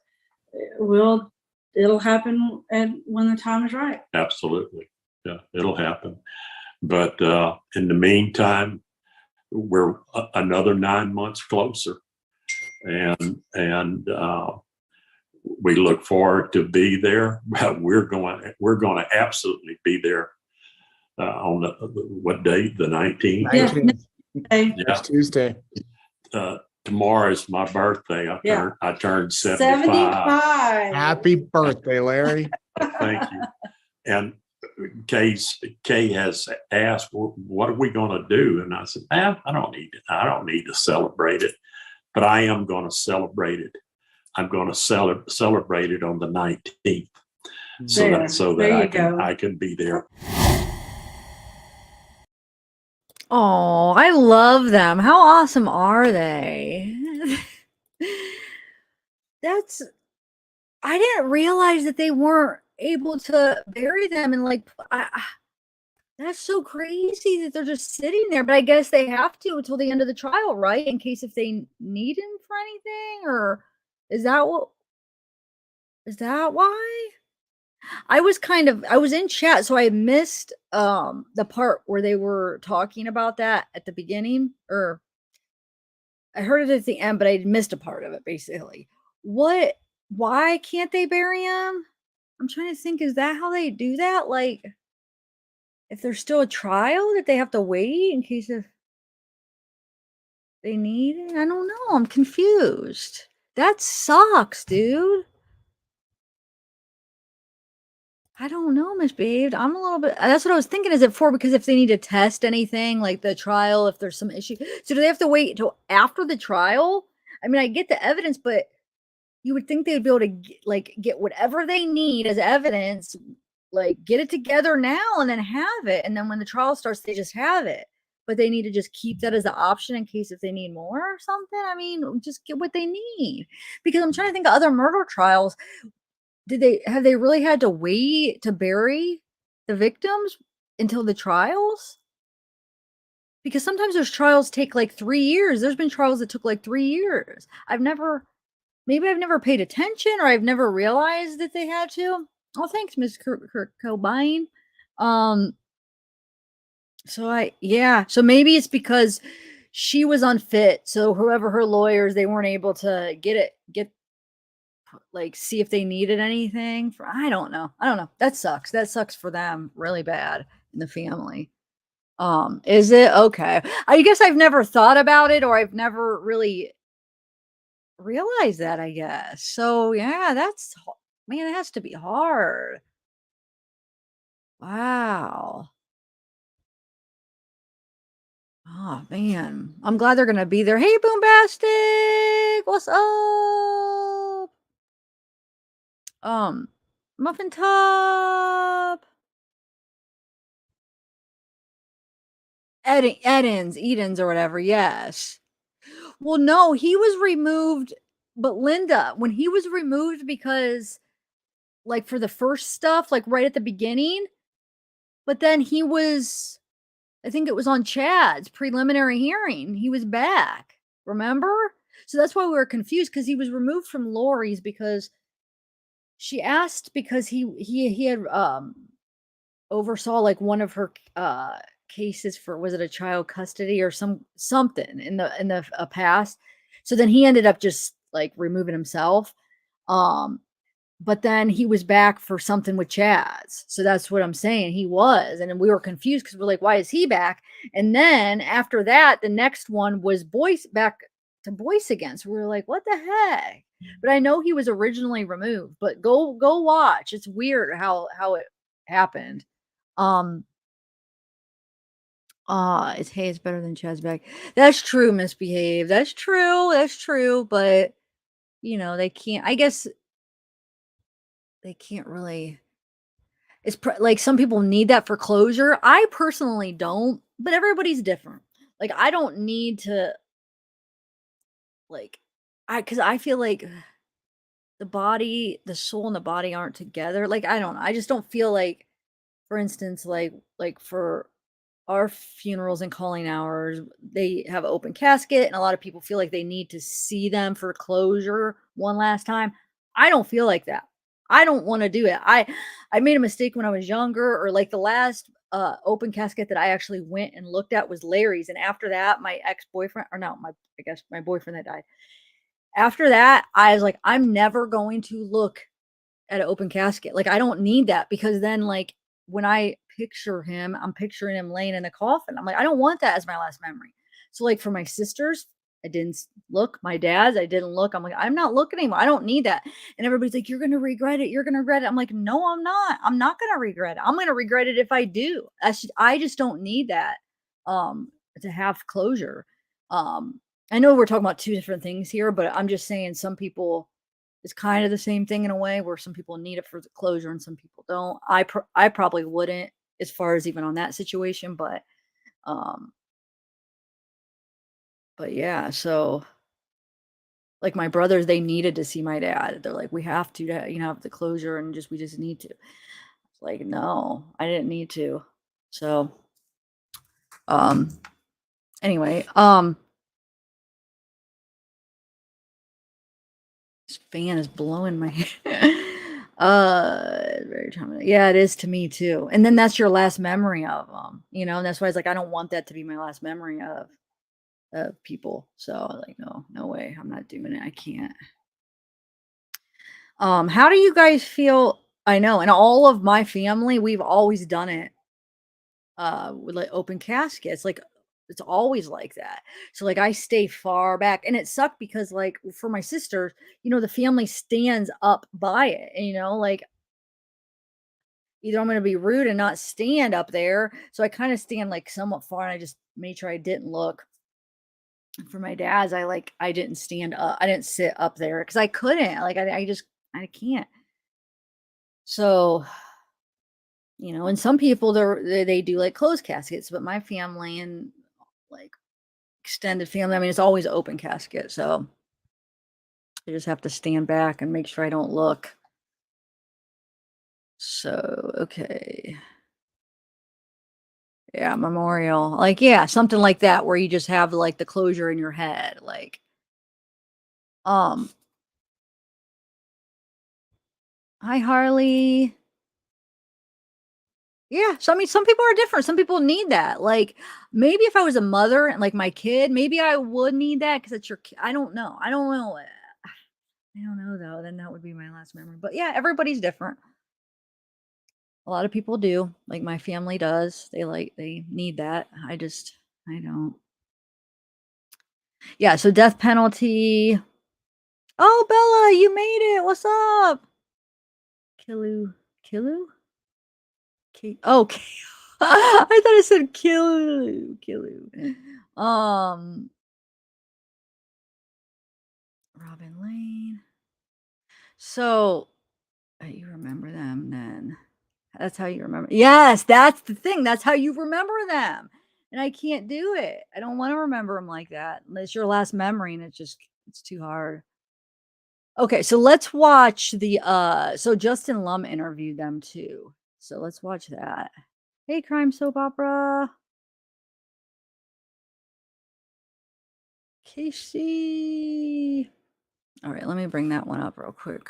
it'll happen when the time is right. Absolutely. Yeah, it'll happen. But in the meantime, we're another 9 months closer. And we look forward to be there. We're going to absolutely be there on what date? The 19th? Yeah. 19th. Okay. Yeah. Next Tuesday. Tomorrow is my birthday. Yeah. I turned 75. 75. Happy birthday, Larry. Thank you. And Kay has asked, what are we going to do? And I said, I don't need to celebrate it, but I am going to celebrate it. I'm going to celebrate it on the 19th. So that I can be there. Oh, I love them. How awesome are they? I didn't realize that they weren't able to bury them, and like that's so crazy that they're just sitting there. But I guess they have to until the end of the trial, right? In case if they need him for anything, or is that why? I was in chat, so I missed the part where they were talking about that at the beginning, or I heard it at the end, but I missed a part of it basically. Why can't they bury him? I'm trying to think, is that how they do that? Like if there's still a trial that they have to wait in case if they need it? I don't know. I'm confused. That sucks, dude. I don't know, misbehaved. I'm a little bit. That's what I was thinking. Is it for because if they need to test anything like the trial, if there's some issue, so do they have to wait until after the trial? I mean, I get the evidence, but you would think they would be able to get whatever they need as evidence, like get it together now and then have it, and then when the trial starts, they just have it. But they need to just keep that as an option in case if they need more or something. I mean, just get what they need, because I'm trying to think of other murder trials. Have they really had to wait to bury the victims until the trials? Because sometimes those trials take like 3 years. There's been trials that took like 3 years. Maybe I've never paid attention, or I've never realized that they had to. Oh, thanks, Miss Kurt Cobain. So maybe it's because she was unfit. So whoever her lawyers, they weren't able to see if they needed anything for, I don't know. That sucks for them really bad in the family. Is it okay? I guess I've never thought about it, or I've never really realized that, I guess. So yeah, man, it has to be hard. Wow. Oh man, I'm glad they're gonna be there. Hey, Boombastic, what's up? Muffin Top. Eden's or whatever, yes. Well, no, he was removed, but Linda, when he was removed because, like, for the first stuff, like, right at the beginning, but then I think it was on Chad's preliminary hearing, he was back, remember? So that's why we were confused, because he was removed from Lori's because she asked, because he had, oversaw, like, one of her, cases for, was it a child custody or something in the past. So then he ended up just like removing himself. But then he was back for something with Chaz. So that's what I'm saying. He was, and then we were confused because we're like, why is he back? And then after that, the next one was Boyce, back to Boyce again. So we were like, what the heck? But I know he was originally removed, but go watch. It's weird how it happened. It's better than Chad's back. That's true, misbehave. That's true. But they can't. I guess they can't really. It's like some people need that for closure. I personally don't, but everybody's different. Like I don't need to like because I feel like the body, the soul and the body aren't together. Like I don't know. I just don't feel like, for instance, like for our funerals and calling hours, they have open casket, and a lot of people feel like they need to see them for closure one last time. I don't feel like that. I don't want to do it. I made a mistake when I was younger, or like the last open casket that I actually went and looked at was Larry's, and after that, my ex-boyfriend, or no, my I guess my boyfriend that died. After that, I was like, I'm never going to look at an open casket. Like, I don't need that because then, like, when I picture him, I'm picturing him laying in a coffin. I'm like, I don't want that as my last memory. So, like, for my sisters, I didn't look. My dad's, I didn't look. I'm like, I'm not looking anymore. I don't need that. And everybody's like, you're going to regret it. You're going to regret it. I'm like, no, I'm not. I'm not going to regret it. I'm going to regret it if I do. I just don't need that um, to have closure. Um, I know we're talking about two different things here, but I'm just saying some people it's kind of the same thing in a way where some people need it for the closure and some people don't. I probably wouldn't as far as even on that situation, um but yeah, so like my brothers, they needed to see my dad. They're like, we have to, have the closure and we just need to. It's like, no, I didn't need to. So um anyway, this fan is blowing my hair. Very traumatic. Yeah, it is to me too. And then that's your last memory of them, and that's why it's like I don't want that to be my last memory of people. So like, no, no way. I'm not doing it. I can't. How do you guys feel? I know, in all of my family, we've always done it with like open caskets. Like it's always like that. So like I stay far back and it sucked because like for my sisters, the family stands up by it. And like either I'm going to be rude and not stand up there. So I kind of stand like somewhat far and I just made sure I didn't look. For my dad's, I didn't stand up. I didn't sit up there because I couldn't. Like I can't. So, and some people they do like closed caskets, but my family and like extended family, I mean, it's always open casket. So I just have to stand back and make sure I don't look. So, okay. Yeah, memorial. Like, yeah, something like that where you just have like the closure in your head. Like, um, hi Harley. Yeah, so I mean, some people are different. Some people need that. Like, maybe if I was a mother and like my kid, maybe I would need that because it's your kid. I don't know. I don't know. I don't know though. Then that would be my last memory. But yeah, everybody's different. A lot of people do. Like my family does. They need that. I don't. Yeah, so death penalty. Oh, Bella, you made it. What's up? Kilu. Kilu? Okay. I thought it said Kilu. Kilu. Robin Lane. So you remember them then. That's how you remember. Yes, that's the thing. That's how you remember them. And I can't do it. I don't want to remember them like that. It's your last memory and it's too hard. Okay, so let's watch so Justin Lum interviewed them too. So let's watch that. Hey, crime soap opera. Casey. All right, let me bring that one up real quick.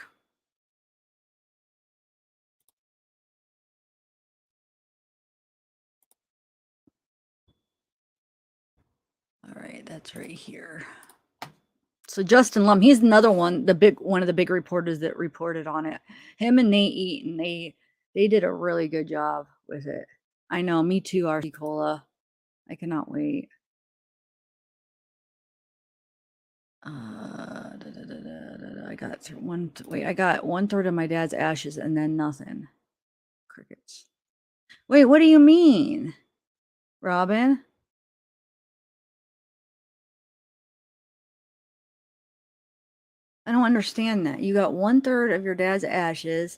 All right, that's right here. So Justin Lum, he's another one, one of the big reporters that reported on it. Him and Nate Eaton, they did a really good job with it. I know, me too, RC Cola. I cannot wait. I got through I got 1/3 of my dad's ashes and then nothing. Crickets. Wait, what do you mean, Robin? I don't understand that. You got 1/3 of your dad's ashes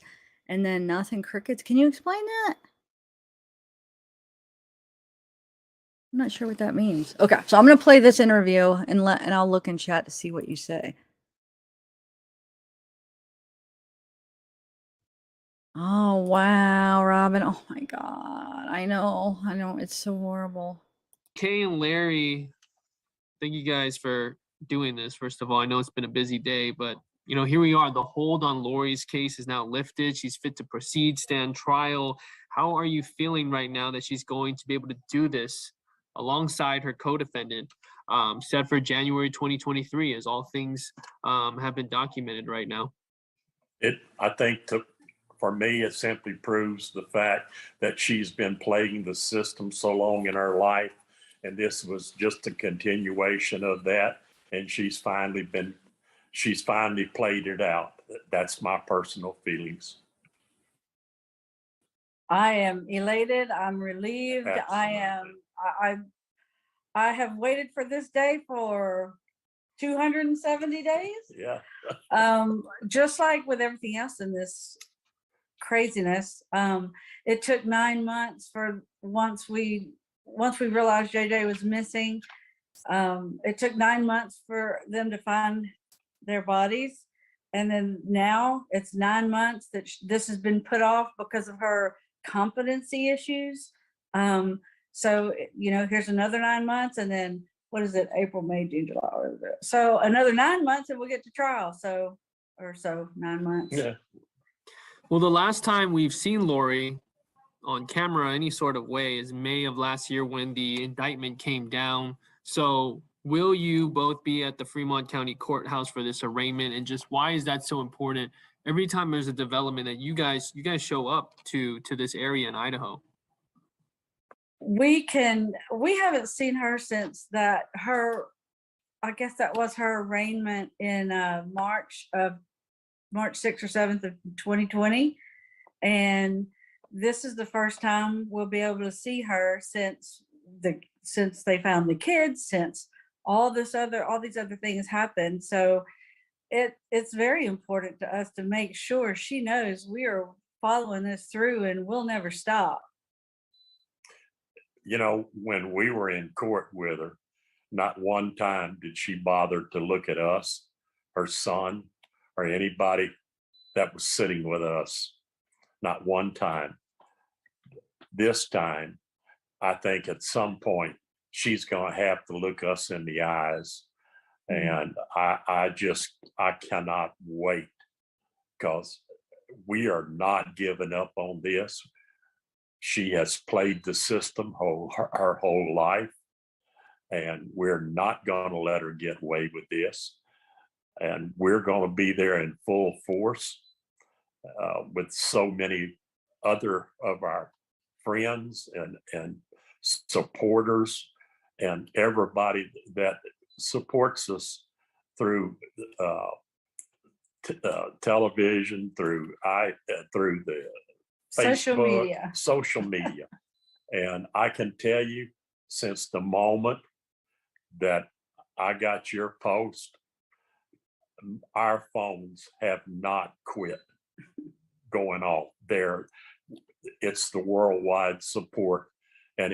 And then nothing, crickets. Can you explain that? I'm not sure what that means. Okay, so I'm gonna play this interview and I'll look in chat to see what you say. Oh wow, Robin. Oh my God. I know. It's so horrible. Kay and Larry, thank you guys for doing this. First of all, I know it's been a busy day, but you know, here we are. The hold on Lori's case is now lifted. She's fit to proceed, stand trial. How are you feeling right now that she's going to be able to do this alongside her co-defendant, set for January 2023, as all things have been documented right now? I think for me, it simply proves the fact that she's been playing the system so long in her life, and this was just a continuation of that. And she's finally played it out. That's my personal feelings. I am elated. I'm relieved. Absolutely. I have waited for this day for 270 days. Yeah. Just like with everything else in this craziness, it took 9 months for once we realized JJ was missing. It took 9 months for them to find their bodies, and then now it's 9 months that this has been put off because of her competency issues. So you know, here's another 9 months, and then what is it? April, May, June, July. So another 9 months, and we'll get to trial. So 9 months. Yeah. Well, the last time we've seen Lori on camera any sort of way is May of last year when the indictment came down. So will you both be at the Fremont County Courthouse for this arraignment? And just why is that so important? Every time there's a development that you guys show up to this area in Idaho. We haven't seen her since I guess that was her arraignment in March 6th or 7th of 2020. And this is the first time we'll be able to see her since they found the kids, since all these other things happened. So it's very important to us to make sure she knows we are following this through and we'll never stop. You know, when we were in court with her, not one time did she bother to look at us, her son, or anybody that was sitting with us. Not one time. This time, I think at some point she's going to have to look us in the eyes. And I cannot wait, because we are not giving up on this. She has played the system her whole life, and we're not going to let her get away with this. And we're going to be there in full force with so many other of our friends and supporters and everybody that supports us through television, through the Facebook, social media. And I can tell you, since the moment that I got your post, our phones have not quit going off there. It's the worldwide support, and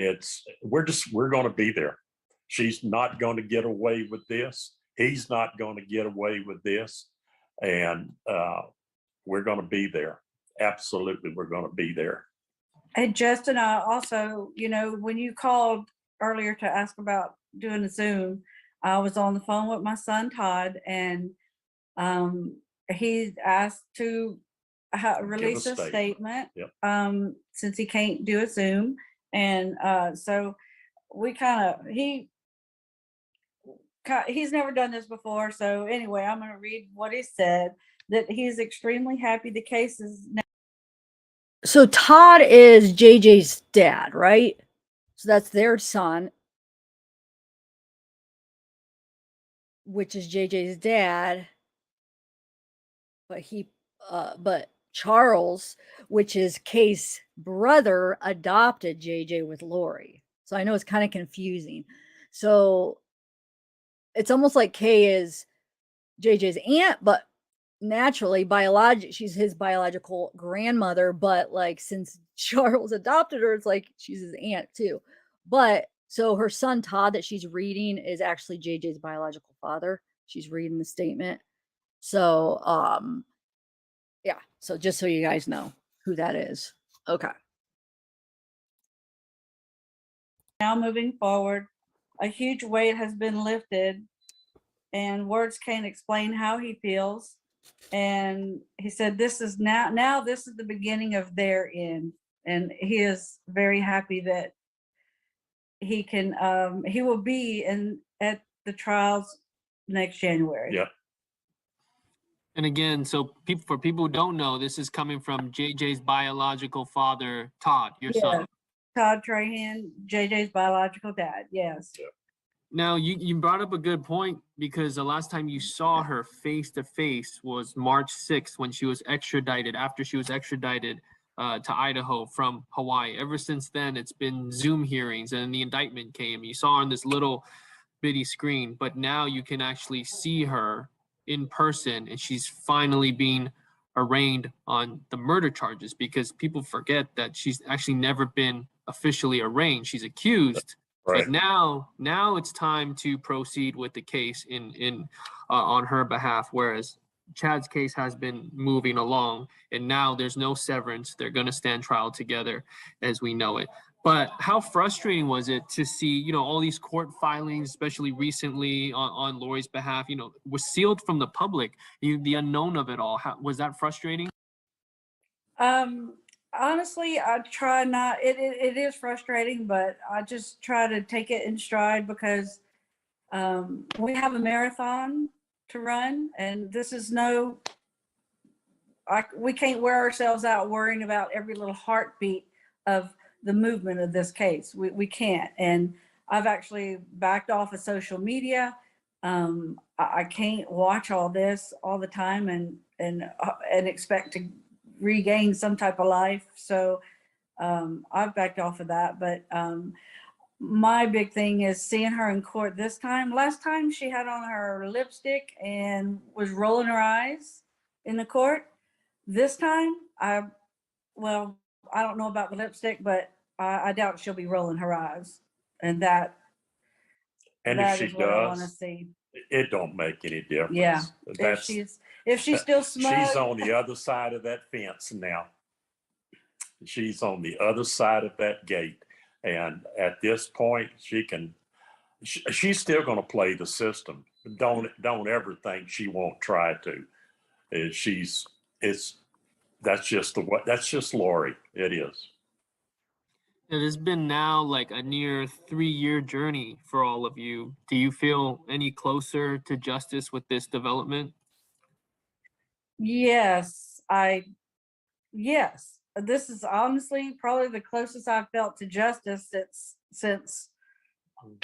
we're going to be there. She's not going to get away with this. He's not going to get away with this. And we're going to be there. Absolutely, we're going to be there. And Justin, I also, you know, when you called earlier to ask about doing a Zoom, I was on the phone with my son, Todd, and he asked to release a statement. Yep. Since he can't do a Zoom. And so we he's never done this before. So anyway, I'm going to read what he said, that he's extremely happy the case is now. So Todd is JJ's dad, right? So that's their son, which is JJ's dad. But Charles, which is Kay's brother, adopted JJ with Lori. So I know it's kind of confusing. So it's almost like Kay is JJ's aunt, but naturally, she's his biological grandmother, but like since Charles adopted her, it's like she's his aunt too. But so her son Todd that she's reading is actually JJ's biological father. She's reading the statement. So yeah, so just so you guys know who that is. Okay. Now moving forward, a huge weight has been lifted and words can't explain how he feels. And he said, this is now this is the beginning of their end. And he is very happy that he will be at the trials next January. Yep. And again, so for people who don't know, this is coming from JJ's biological father, Todd, your son. Todd Trahan, JJ's biological dad. Yes. Now, you brought up a good point, because the last time you saw her face to face was March 6th when she was extradited, after she was extradited to Idaho from Hawaii. Ever since then, it's been Zoom hearings, and the indictment came. You saw her on this little bitty screen, but now you can actually see her in person, and she's finally being arraigned on the murder charges, because people forget that she's actually never been officially arraigned. She's accused, Right. but now it's time to proceed with the case in on her behalf, whereas Chad's case has been moving along, and now there's no severance. They're going to stand trial together as we know it. But how frustrating was it to see, all these court filings, especially recently on Lori's behalf, was sealed from the public, the unknown of it all? Was that frustrating? Honestly, I try not, it is frustrating, but I just try to take it in stride, because we have a marathon to run, and this is we can't wear ourselves out worrying about every little heartbeat of the movement of this case. We can't. And I've actually backed off of social media. I can't watch all this all the time and expect to regain some type of life. So I've backed off of that. But my big thing is seeing her in court this time. Last time she had on her lipstick and was rolling her eyes in the court. This time, I don't know about the lipstick, but I doubt she'll be rolling her eyes. And that If she is what I want to does, see. it don't make any difference. Yeah. That's, if she's still smug. she's on the other side of that fence now. She's on the other side of that gate. And at this point, she's still going to play the system. Don't ever think she won't try to. That's just Lori. It is. It has been now like a near 3-year journey for all of you. Do you feel any closer to justice with this development? Yes, this is honestly probably the closest I've felt to justice since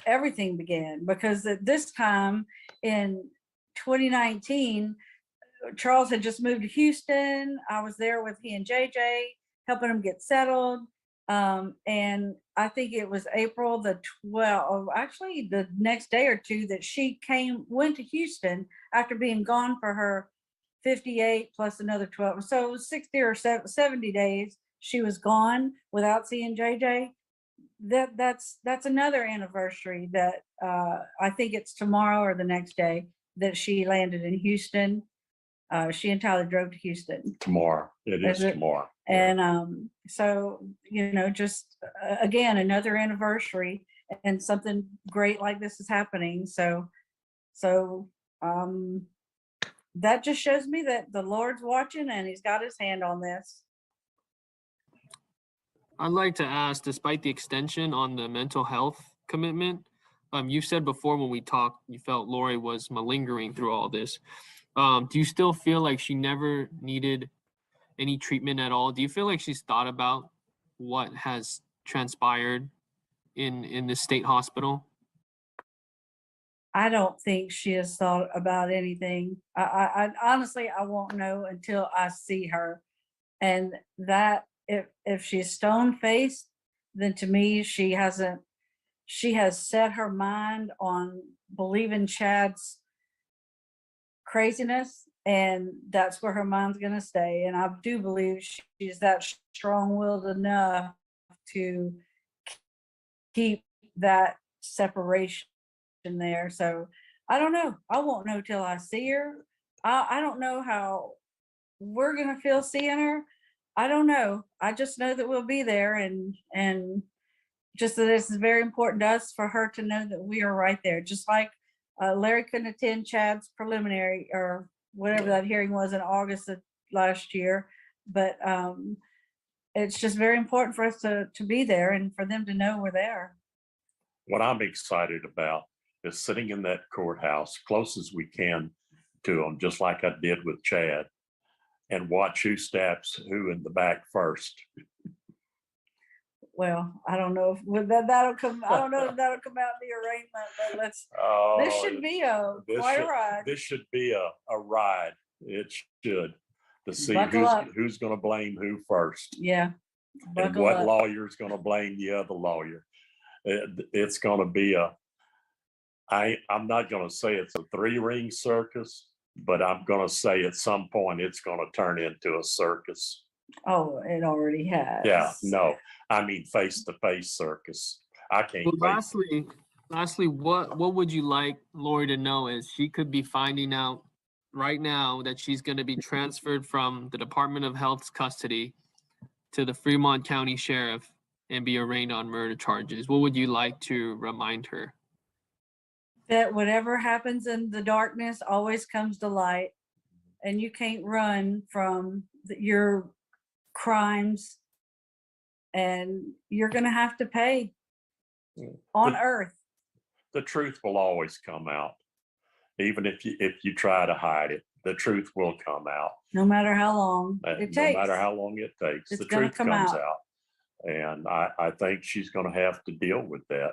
everything began, because at this time in 2019, Charles had just moved to Houston. I was there with he and JJ, helping him get settled. And I think it was April the 12th, actually the next day or two, that she went to Houston after being gone for her 58 plus another 12. So it was 60 or 70 days she was gone without seeing JJ. That's another anniversary that I think it's tomorrow or the next day that she landed in Houston. She and Tyler drove to Houston. Tomorrow. It is tomorrow. And so, just again, another anniversary, and something great like this is happening. So that just shows me that the Lord's watching and he's got his hand on this. I'd like to ask, despite the extension on the mental health commitment, you said before when we talked, you felt Lori was malingering through all this. Do you still feel like she never needed any treatment at all? Do you feel like she's thought about what has transpired in the state hospital? I don't think she has thought about anything. I honestly, I won't know until I see her. And that if she's stone faced, then to me, she has set her mind on believing Chad's craziness and that's where her mind's going to stay. And I do believe she's that strong-willed enough to keep that separation there. So I don't know. I won't know till I see her. I don't know how we're gonna feel seeing her. I don't know. I just know that we'll be there, and just that this is very important to us for her to know that we are right there. Just like Larry couldn't attend Chad's preliminary or whatever that hearing was in August of last year, but it's just very important for us to be there and for them to know we're there. What I'm excited about is sitting in that courthouse close as we can to them, just like I did with Chad, and watch who stabs who in the back first. Well, I don't know if that'll come. I don't know if that'll come out in the arraignment, but let's. This should be quite a ride. This should be a ride. It should, to see Buckle up. who's going to blame who first, Yeah. and Buckle what up. lawyer's going to blame the other lawyer. It's going to be I'm not going to say it's a 3-ring circus, but I'm going to say at some point it's going to turn into a circus. Oh, it already has. Yeah, no, I mean face-to-face circus. I can't Well, wait. lastly, what would you like Lori to know is she could be finding out right now that she's going to be transferred from the Department of Health's custody to the Fremont County Sheriff and be arraigned on murder charges. What would you like to remind her? That whatever happens in the darkness always comes to light, and you can't run from your crimes, and you're going to have to pay on earth. The truth will always come out, even if you try to hide it. The truth will come out, No matter how long it no takes. matter how long it takes. It's The gonna truth come comes out. out, and I think she's going to have to deal with that.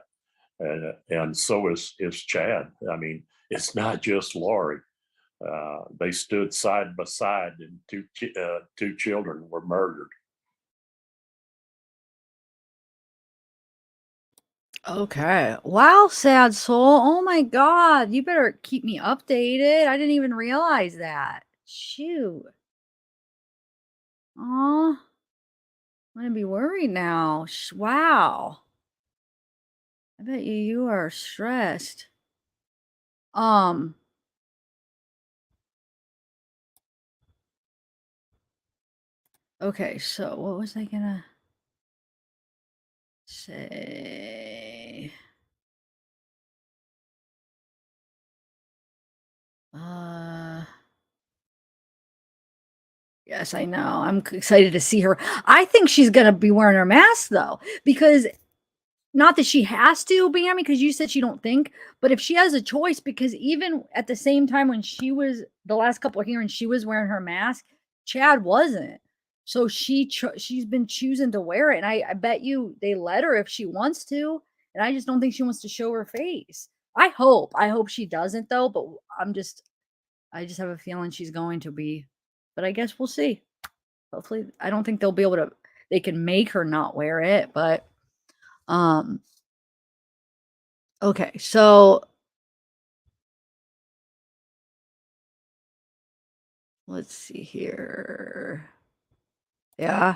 And so is Chad. I mean, it's not just Lori. They stood side by side, and two children were murdered. Okay. Wow, sad soul. Oh my God. You better keep me updated. I didn't even realize that. Shoot. Oh, I'm gonna be worried now. Wow. I bet you are stressed. Okay, so what was I gonna say? Yes, I know. I'm excited to see her. I think she's gonna be wearing her mask though, because not that she has to, Bammy, because you said she don't think, but if she has a choice, because even at the same time when she was the last couple of hearings, she was wearing her mask, Chad wasn't. So she's been choosing to wear it, and I bet you they let her if she wants to, and I just don't think she wants to show her face. I hope she doesn't though, but I just have a feeling she's going to be, but I guess we'll see. Hopefully, I don't think they'll be able to. They can make her not wear it, but okay, so let's see here. Yeah.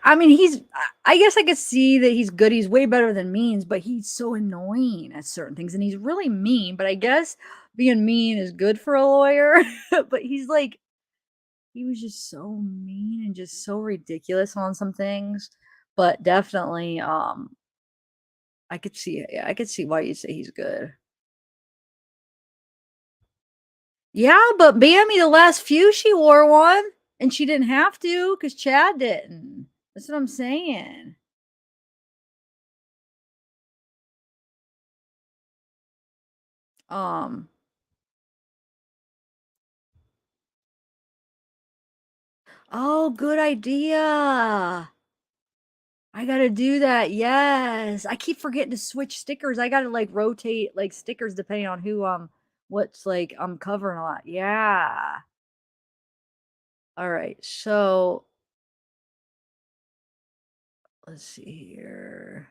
I mean, I guess I could see that he's good. He's way better than Means, but he's so annoying at certain things. And he's really mean, but I guess being mean is good for a lawyer. But he was just so mean and just so ridiculous on some things. But definitely, I could see, yeah, I could see why you say he's good. Yeah, but Bammy, the last few she wore one, and she didn't have to because Chad didn't. That's what I'm saying. Um. Oh, good idea. I gotta do that. Yes. I keep forgetting to switch stickers. I gotta like rotate like stickers depending on who what's like I'm covering a lot. Yeah. All right. So let's see here.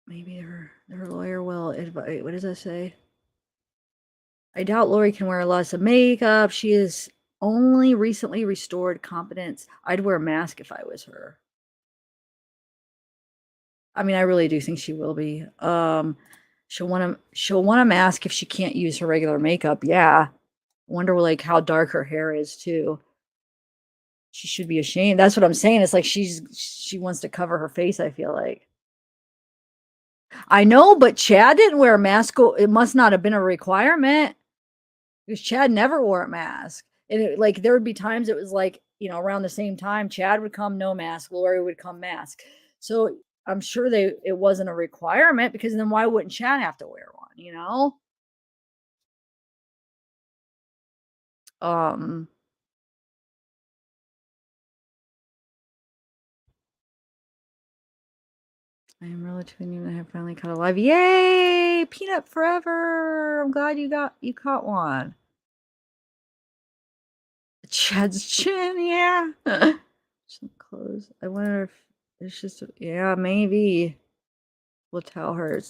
maybe her lawyer will advise. What does that say? I doubt Lori can wear lots of makeup. She is only recently restored competence. I'd wear a mask if I was her. I mean, I really do think she will be. She'll want a mask if she can't use her regular makeup. Yeah. Wonder like how dark her hair is too. She should be ashamed. That's what I'm saying. It's like she wants to cover her face, I feel like. I know, but Chad didn't wear a mask. It must not have been a requirement because Chad never wore a mask. And like there would be times it was like, around the same time, Chad would come no mask, Lori would come mask. So I'm sure it wasn't a requirement because then why wouldn't Chad have to wear one, I am relatively new and I have finally caught a live. Yay! Peanut forever. I'm glad you caught one. Chad's chin, yeah. Some clothes. I wonder if it's just yeah, maybe. We'll tell her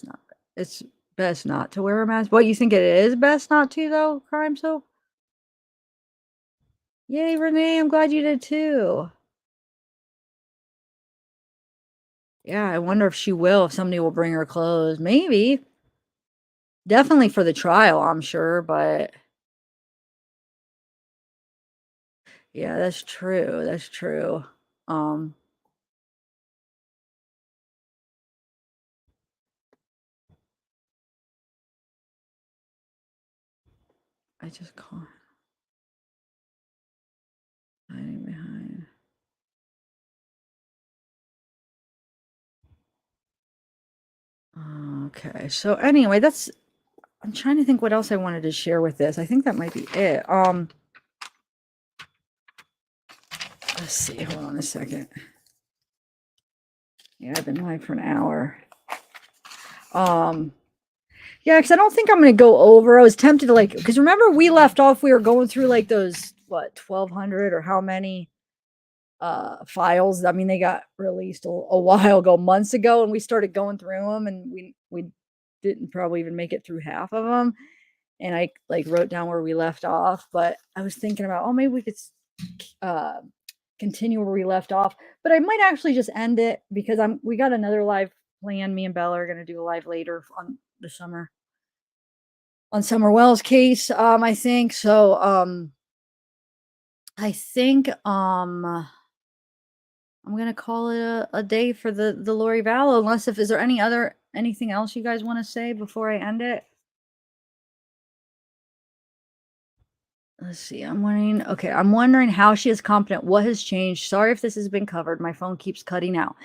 it's best not to wear a mask. What you think it is best not to though, crime soap? Yay, Renee, I'm glad you did too. Yeah, I wonder if she will, if somebody will bring her clothes. Maybe. Definitely for the trial, I'm sure, but yeah, that's true. That's true. Um I just can't hiding behind. Okay. So anyway, I'm trying to think what else I wanted to share with this. I think that might be it. Let's see. Hold on a second. Yeah, I've been live for an hour. Yeah, because I don't think I'm going to go over. I was tempted to because remember we left off, we were going through like those, 1,200 or how many files. I mean, they got released a while ago, months ago, and we started going through them and we didn't probably even make it through half of them. And I wrote down where we left off, but I was thinking about, oh, maybe we could continue where we left off, but I might actually just end it because we got another live plan. Me and Bella are going to do a live later on Summer Wells case. I think so. I think I'm gonna call it a day for the Lori Vallow. Unless is there anything else you guys want to say before I end it? Let's see. I'm wondering how she is competent. What has changed? Sorry if this has been covered. My phone keeps cutting out.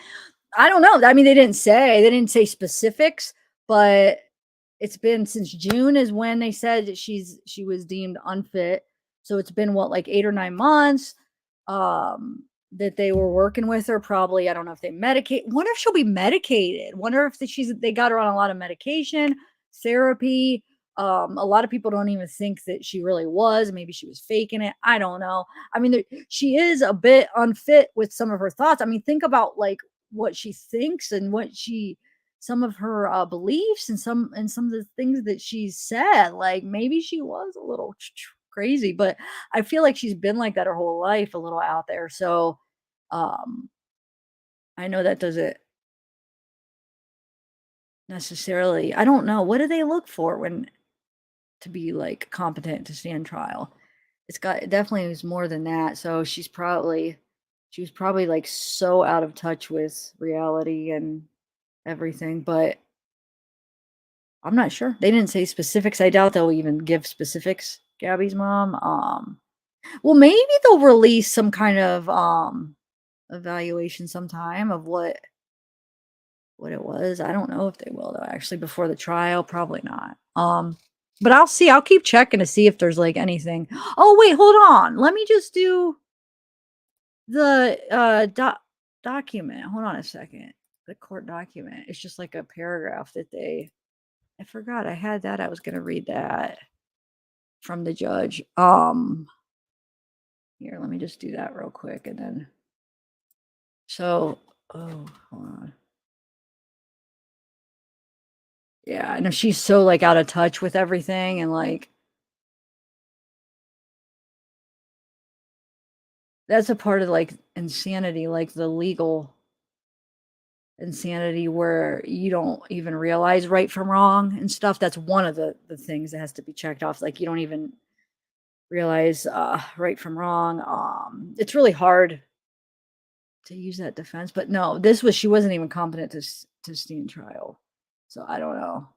I don't know. I mean, they didn't say specifics, but it's been since June is when they said that she was deemed unfit. So it's been like 8 or 9 months that they were working with her. Probably, I don't know if they medicate. Wonder if she'll be medicated. Wonder if they got her on a lot of medication, therapy. A lot of people don't even think that she really was. Maybe she was faking it. I don't know. I mean, she is a bit unfit with some of her thoughts. I mean, think about what she thinks and some of her beliefs and some of the things that she said. Like maybe she was a little crazy, but I feel like she's been like that her whole life, a little out there. So I know that doesn't necessarily. I don't know, what do they look for when to be competent to stand trial? It definitely is more than that. So she was probably so out of touch with reality and everything, but I'm not sure. They didn't say specifics. I doubt they'll even give specifics, Gabby's mom. Well, maybe they'll release some kind of evaluation sometime of what it was. I don't know if they will though, actually, before the trial. Probably not. But I'll see. I'll keep checking to see if there's anything. Oh, wait, hold on. Let me just do the document. Hold on a second. The court document. It's just like a paragraph that I forgot I had that. I was going to read that from the judge. Here, let me just do that real quick and then. So, oh, hold on. Yeah, I know she's so like out of touch with everything and like that's a part of like insanity, like the legal insanity where you don't even realize right from wrong and stuff. That's one of the things that has to be checked off. Like you don't even realize right from wrong. It's really hard to use that defense, but no, she wasn't even competent to stand trial. So I don't know.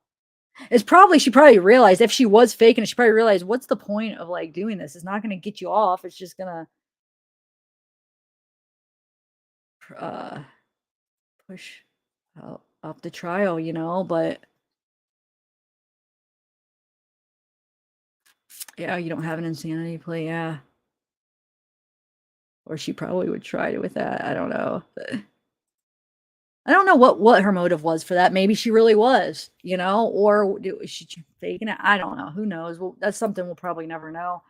She probably realized if she was faking it, she probably realized what's the point of like doing this? It's not going to get you off. It's just going to push up the trial, you know, but yeah, you don't have an insanity plea, yeah. Or she probably would try it with that. I don't know. I don't know what her motive was for that. Maybe she really was, you know, or was she faking it? I don't know. Who knows? Well, that's something we'll probably never know.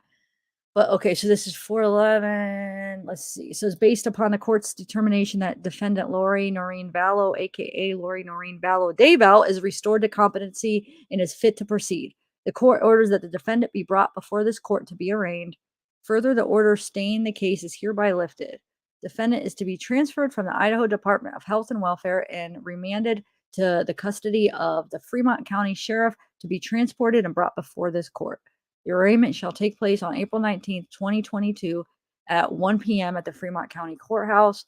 But okay, so this is 411. Let's see. So it's based upon the court's determination that defendant Lori Noreen Vallow, aka Lori Noreen Vallow Daybell, is restored to competency and is fit to proceed. The court orders that the defendant be brought before this court to be arraigned. Further, the order staying the case is hereby lifted. Defendant is to be transferred from the Idaho Department of Health and Welfare and remanded to the custody of the Fremont County Sheriff to be transported and brought before this court. The arraignment shall take place on April 19th, 2022 at 1 p.m. at the Fremont County Courthouse.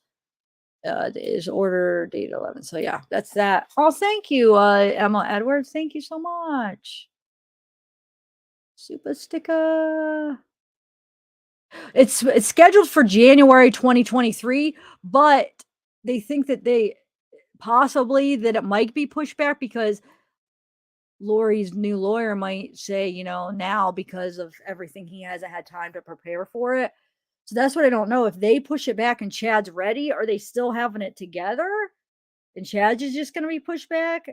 Is order date 11. So yeah, that's that. Oh, thank you, Emma Edwards. Thank you so much. Super sticker. It's scheduled for January 2023, but they think that that it might be pushed back because Lori's new lawyer might say, you know, now because of everything he hasn't had time to prepare for it. So that's what I don't know. If they push it back and Chad's ready, are they still having it together? And Chad's is just going to be pushed back?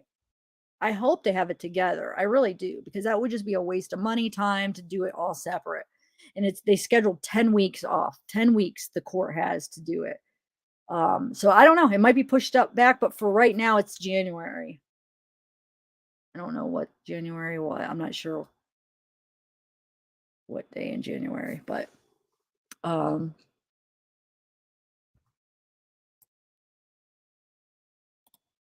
I hope they have it together. I really do, because that would just be a waste of money, time to do it all separate. And they scheduled 10 weeks off. 10 weeks the court has to do it. So I don't know. It might be pushed up back, but for right now, it's January. I don't know what January was. I'm not sure what day in January, but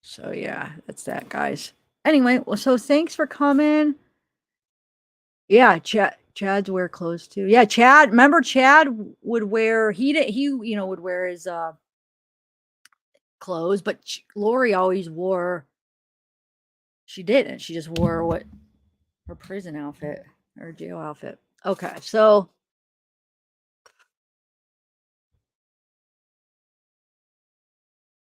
so yeah, that's that, guys. Anyway, well, so thanks for coming. Yeah, Chad's wear clothes too. Yeah, Chad. Remember, Chad would wear would wear his clothes, but Lori always wore. She didn't. She just wore her prison outfit or jail outfit. Okay, so.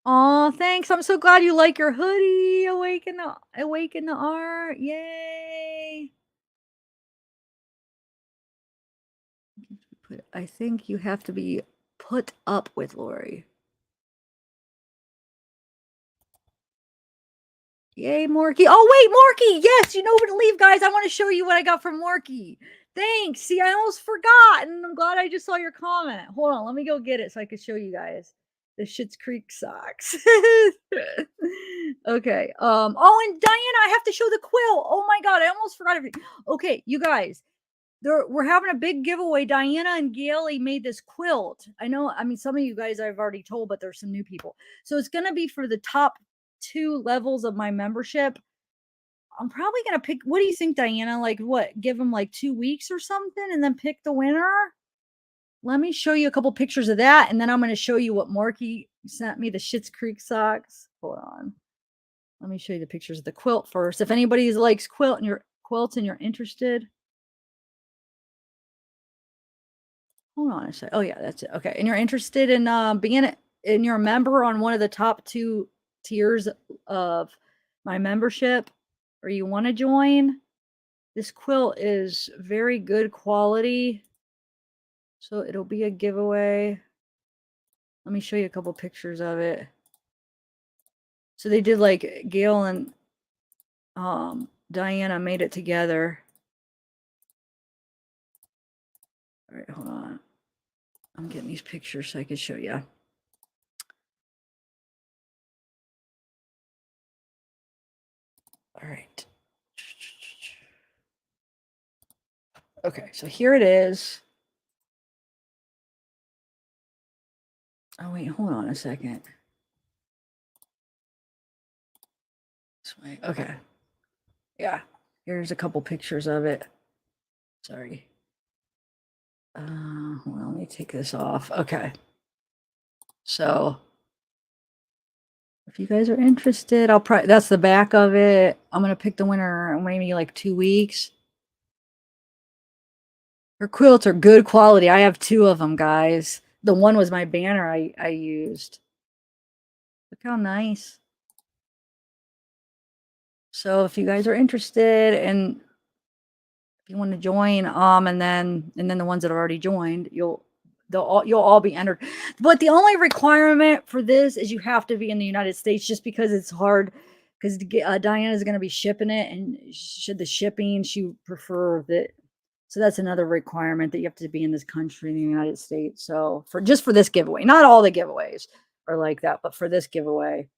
Oh, thanks. I'm so glad you like your hoodie. Awaken the art. Yay. I think you have to be put up with Lori. Yay, Morky. Oh, wait, Morky. Yes, you know where to leave, guys. I want to show you what I got from Morky. Thanks. See, I almost forgot, and I'm glad I just saw your comment. Hold on. Let me go get it so I can show you guys. The Schitt's Creek socks. Okay. Oh, and Diana, I have to show the quilt. Oh my God, I almost forgot everything. Okay, you guys, we're having a big giveaway. Diana and Gailey made this quilt. I know, I mean, some of you guys I've already told, but there's some new people. So it's gonna be for the top 2 levels of my membership. I'm probably gonna pick. What do you think, Diana? Like what? Give them like 2 weeks or something, and then pick the winner. Let me show you a couple pictures of that, and then I'm going to show you what Morky sent me, the Schitt's Creek socks. Hold on. Let me show you the pictures of the quilt first. If anybody likes quilts and you're interested. Hold on a sec. Oh, yeah, that's it. Okay. And you're interested in being you're a member on one of the top 2 tiers of my membership, or you want to join, this quilt is very good quality. So it'll be a giveaway. Let me show you a couple pictures of it. So they did like Gail and Diana made it together. All right, hold on. I'm getting these pictures so I can show you. All right. Okay, so here it is. Oh, wait, hold on a second. This way. Okay. Yeah, here's a couple pictures of it. Sorry. Hold on, let me take this off. Okay. So if you guys are interested, I'll probably, that's the back of it. I'm going to pick the winner in maybe like 2 weeks. Her quilts are good quality. I have 2 of them, guys. The one was my banner I used. Look how nice. So if you guys are interested and if you want to join, and then the ones that have already joined, you'll all be entered. But the only requirement for this is you have to be in the United States, just because it's hard. Because Diana is going to be shipping it, and should the shipping, she prefer that. So that's another requirement, that you have to be in this country, in the United States. So for this giveaway, not all the giveaways are like that, but for this giveaway.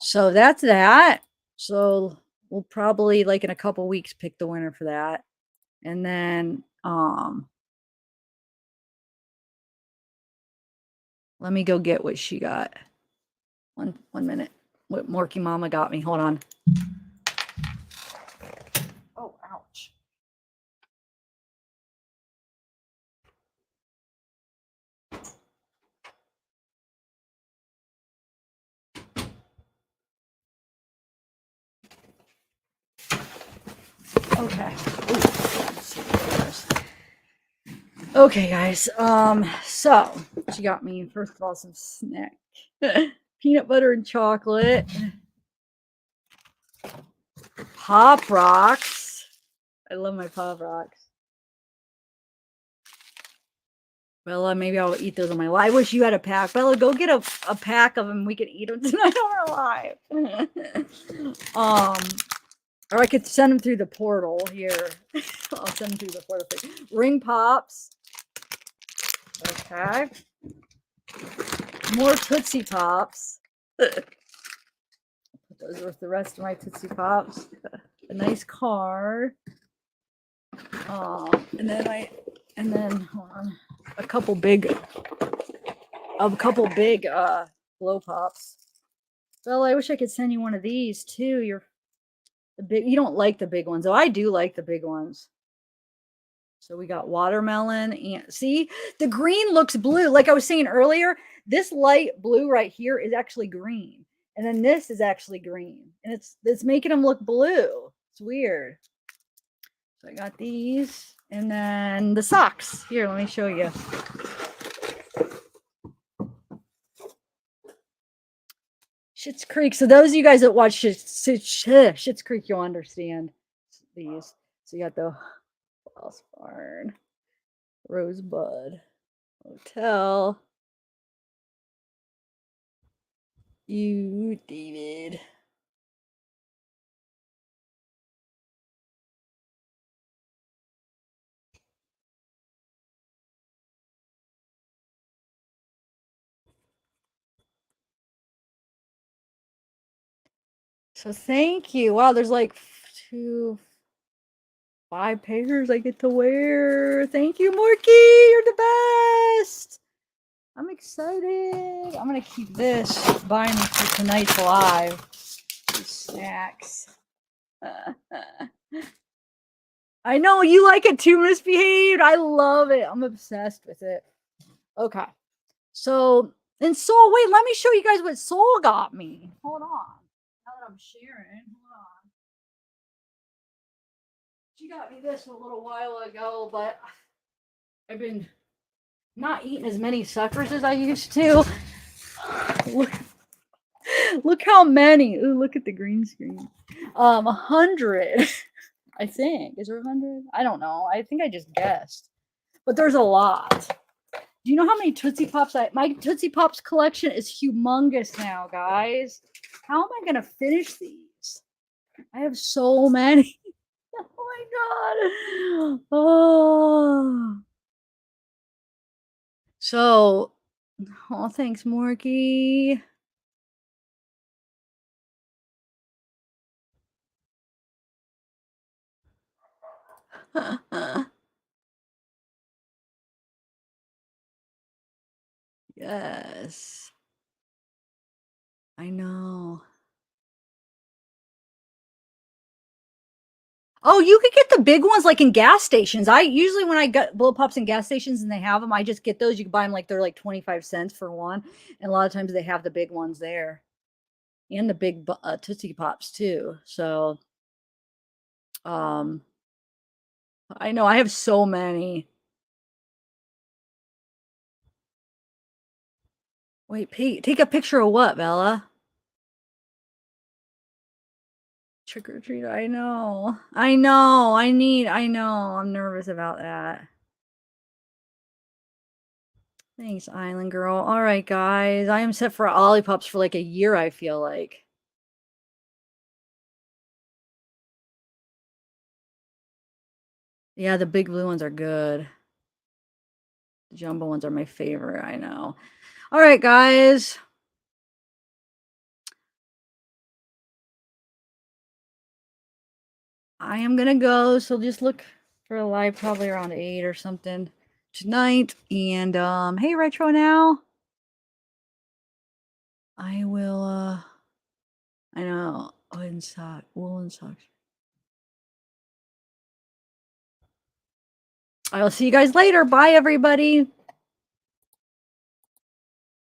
So that's that. So we'll probably, like, in a couple weeks, pick the winner for that. And then let me go get what she got. One minute. What Morky Mama got me. Hold on. Oh, ouch. Okay. Okay, guys. So she got me, first of all, some snack. Peanut butter and chocolate. Pop Rocks. I love my Pop Rocks. Bella, maybe I'll eat those on my live. I wish you had a pack. Bella, go get a pack of them. We can eat them tonight on our live. Or I could send them through the portal here. I'll send them through the portal. Ring Pops. Okay. More Tootsie Pops. Put those with the rest of my Tootsie Pops. A nice card. And then hold on. A couple big blow pops. Well, I wish I could send you one of these too. You don't like the big ones, though. I do like the big ones. So we got watermelon, and see, the green looks blue. Like I was saying earlier, this light blue right here is actually green. And then this is actually green. And it's making them look blue. It's weird. So I got these. And then the socks. Here, let me show you. Schitt's Creek. So those of you guys that watch Schitt's Creek, you'll understand these. So you got the House Barn, Rosebud Hotel, you, David. So thank you. Wow, there's like 5 pairs I get to wear. Thank you, Morky. You're the best. I'm excited. I'm gonna keep this by me for tonight's live. These snacks. I know you like it too, Misbehaved. I love it. I'm obsessed with it. Okay. So, and Soul, wait, let me show you guys what Soul got me. Hold on. Now that I'm sharing, hold on. She got me this a little while ago, but I've been not eating as many suckers as I used to. Look how many. Ooh, look at the green screen. 100. I think. Is there 100? I don't know. I think I just guessed. But there's a lot. Do you know how many Tootsie Pops my Tootsie Pops collection is humongous now, guys. How am I gonna finish these? I have so many. Oh my god. Oh. So, oh, thanks, Morky. Yes. I know. Oh, you could get the big ones like in gas stations. I usually when I get blow pops in gas stations and they have them, I just get those. You can buy them like they're like 25 cents for one. And a lot of times they have the big ones there. And the big Tootsie Pops too. So I know I have so many. Wait, Pete, take a picture of what, Bella? Trick or treat. I know. I know. I know. I'm nervous about that. Thanks, Island Girl. All right, guys. I am set for Ollipops for like a year, I feel like. Yeah, the big blue ones are good. The jumbo ones are my favorite. I know. All right, guys. I am gonna go, so just look for a live probably around 8 or something tonight. And hey Retro now. I will I know. Woolen socks. I will see you guys later. Bye everybody.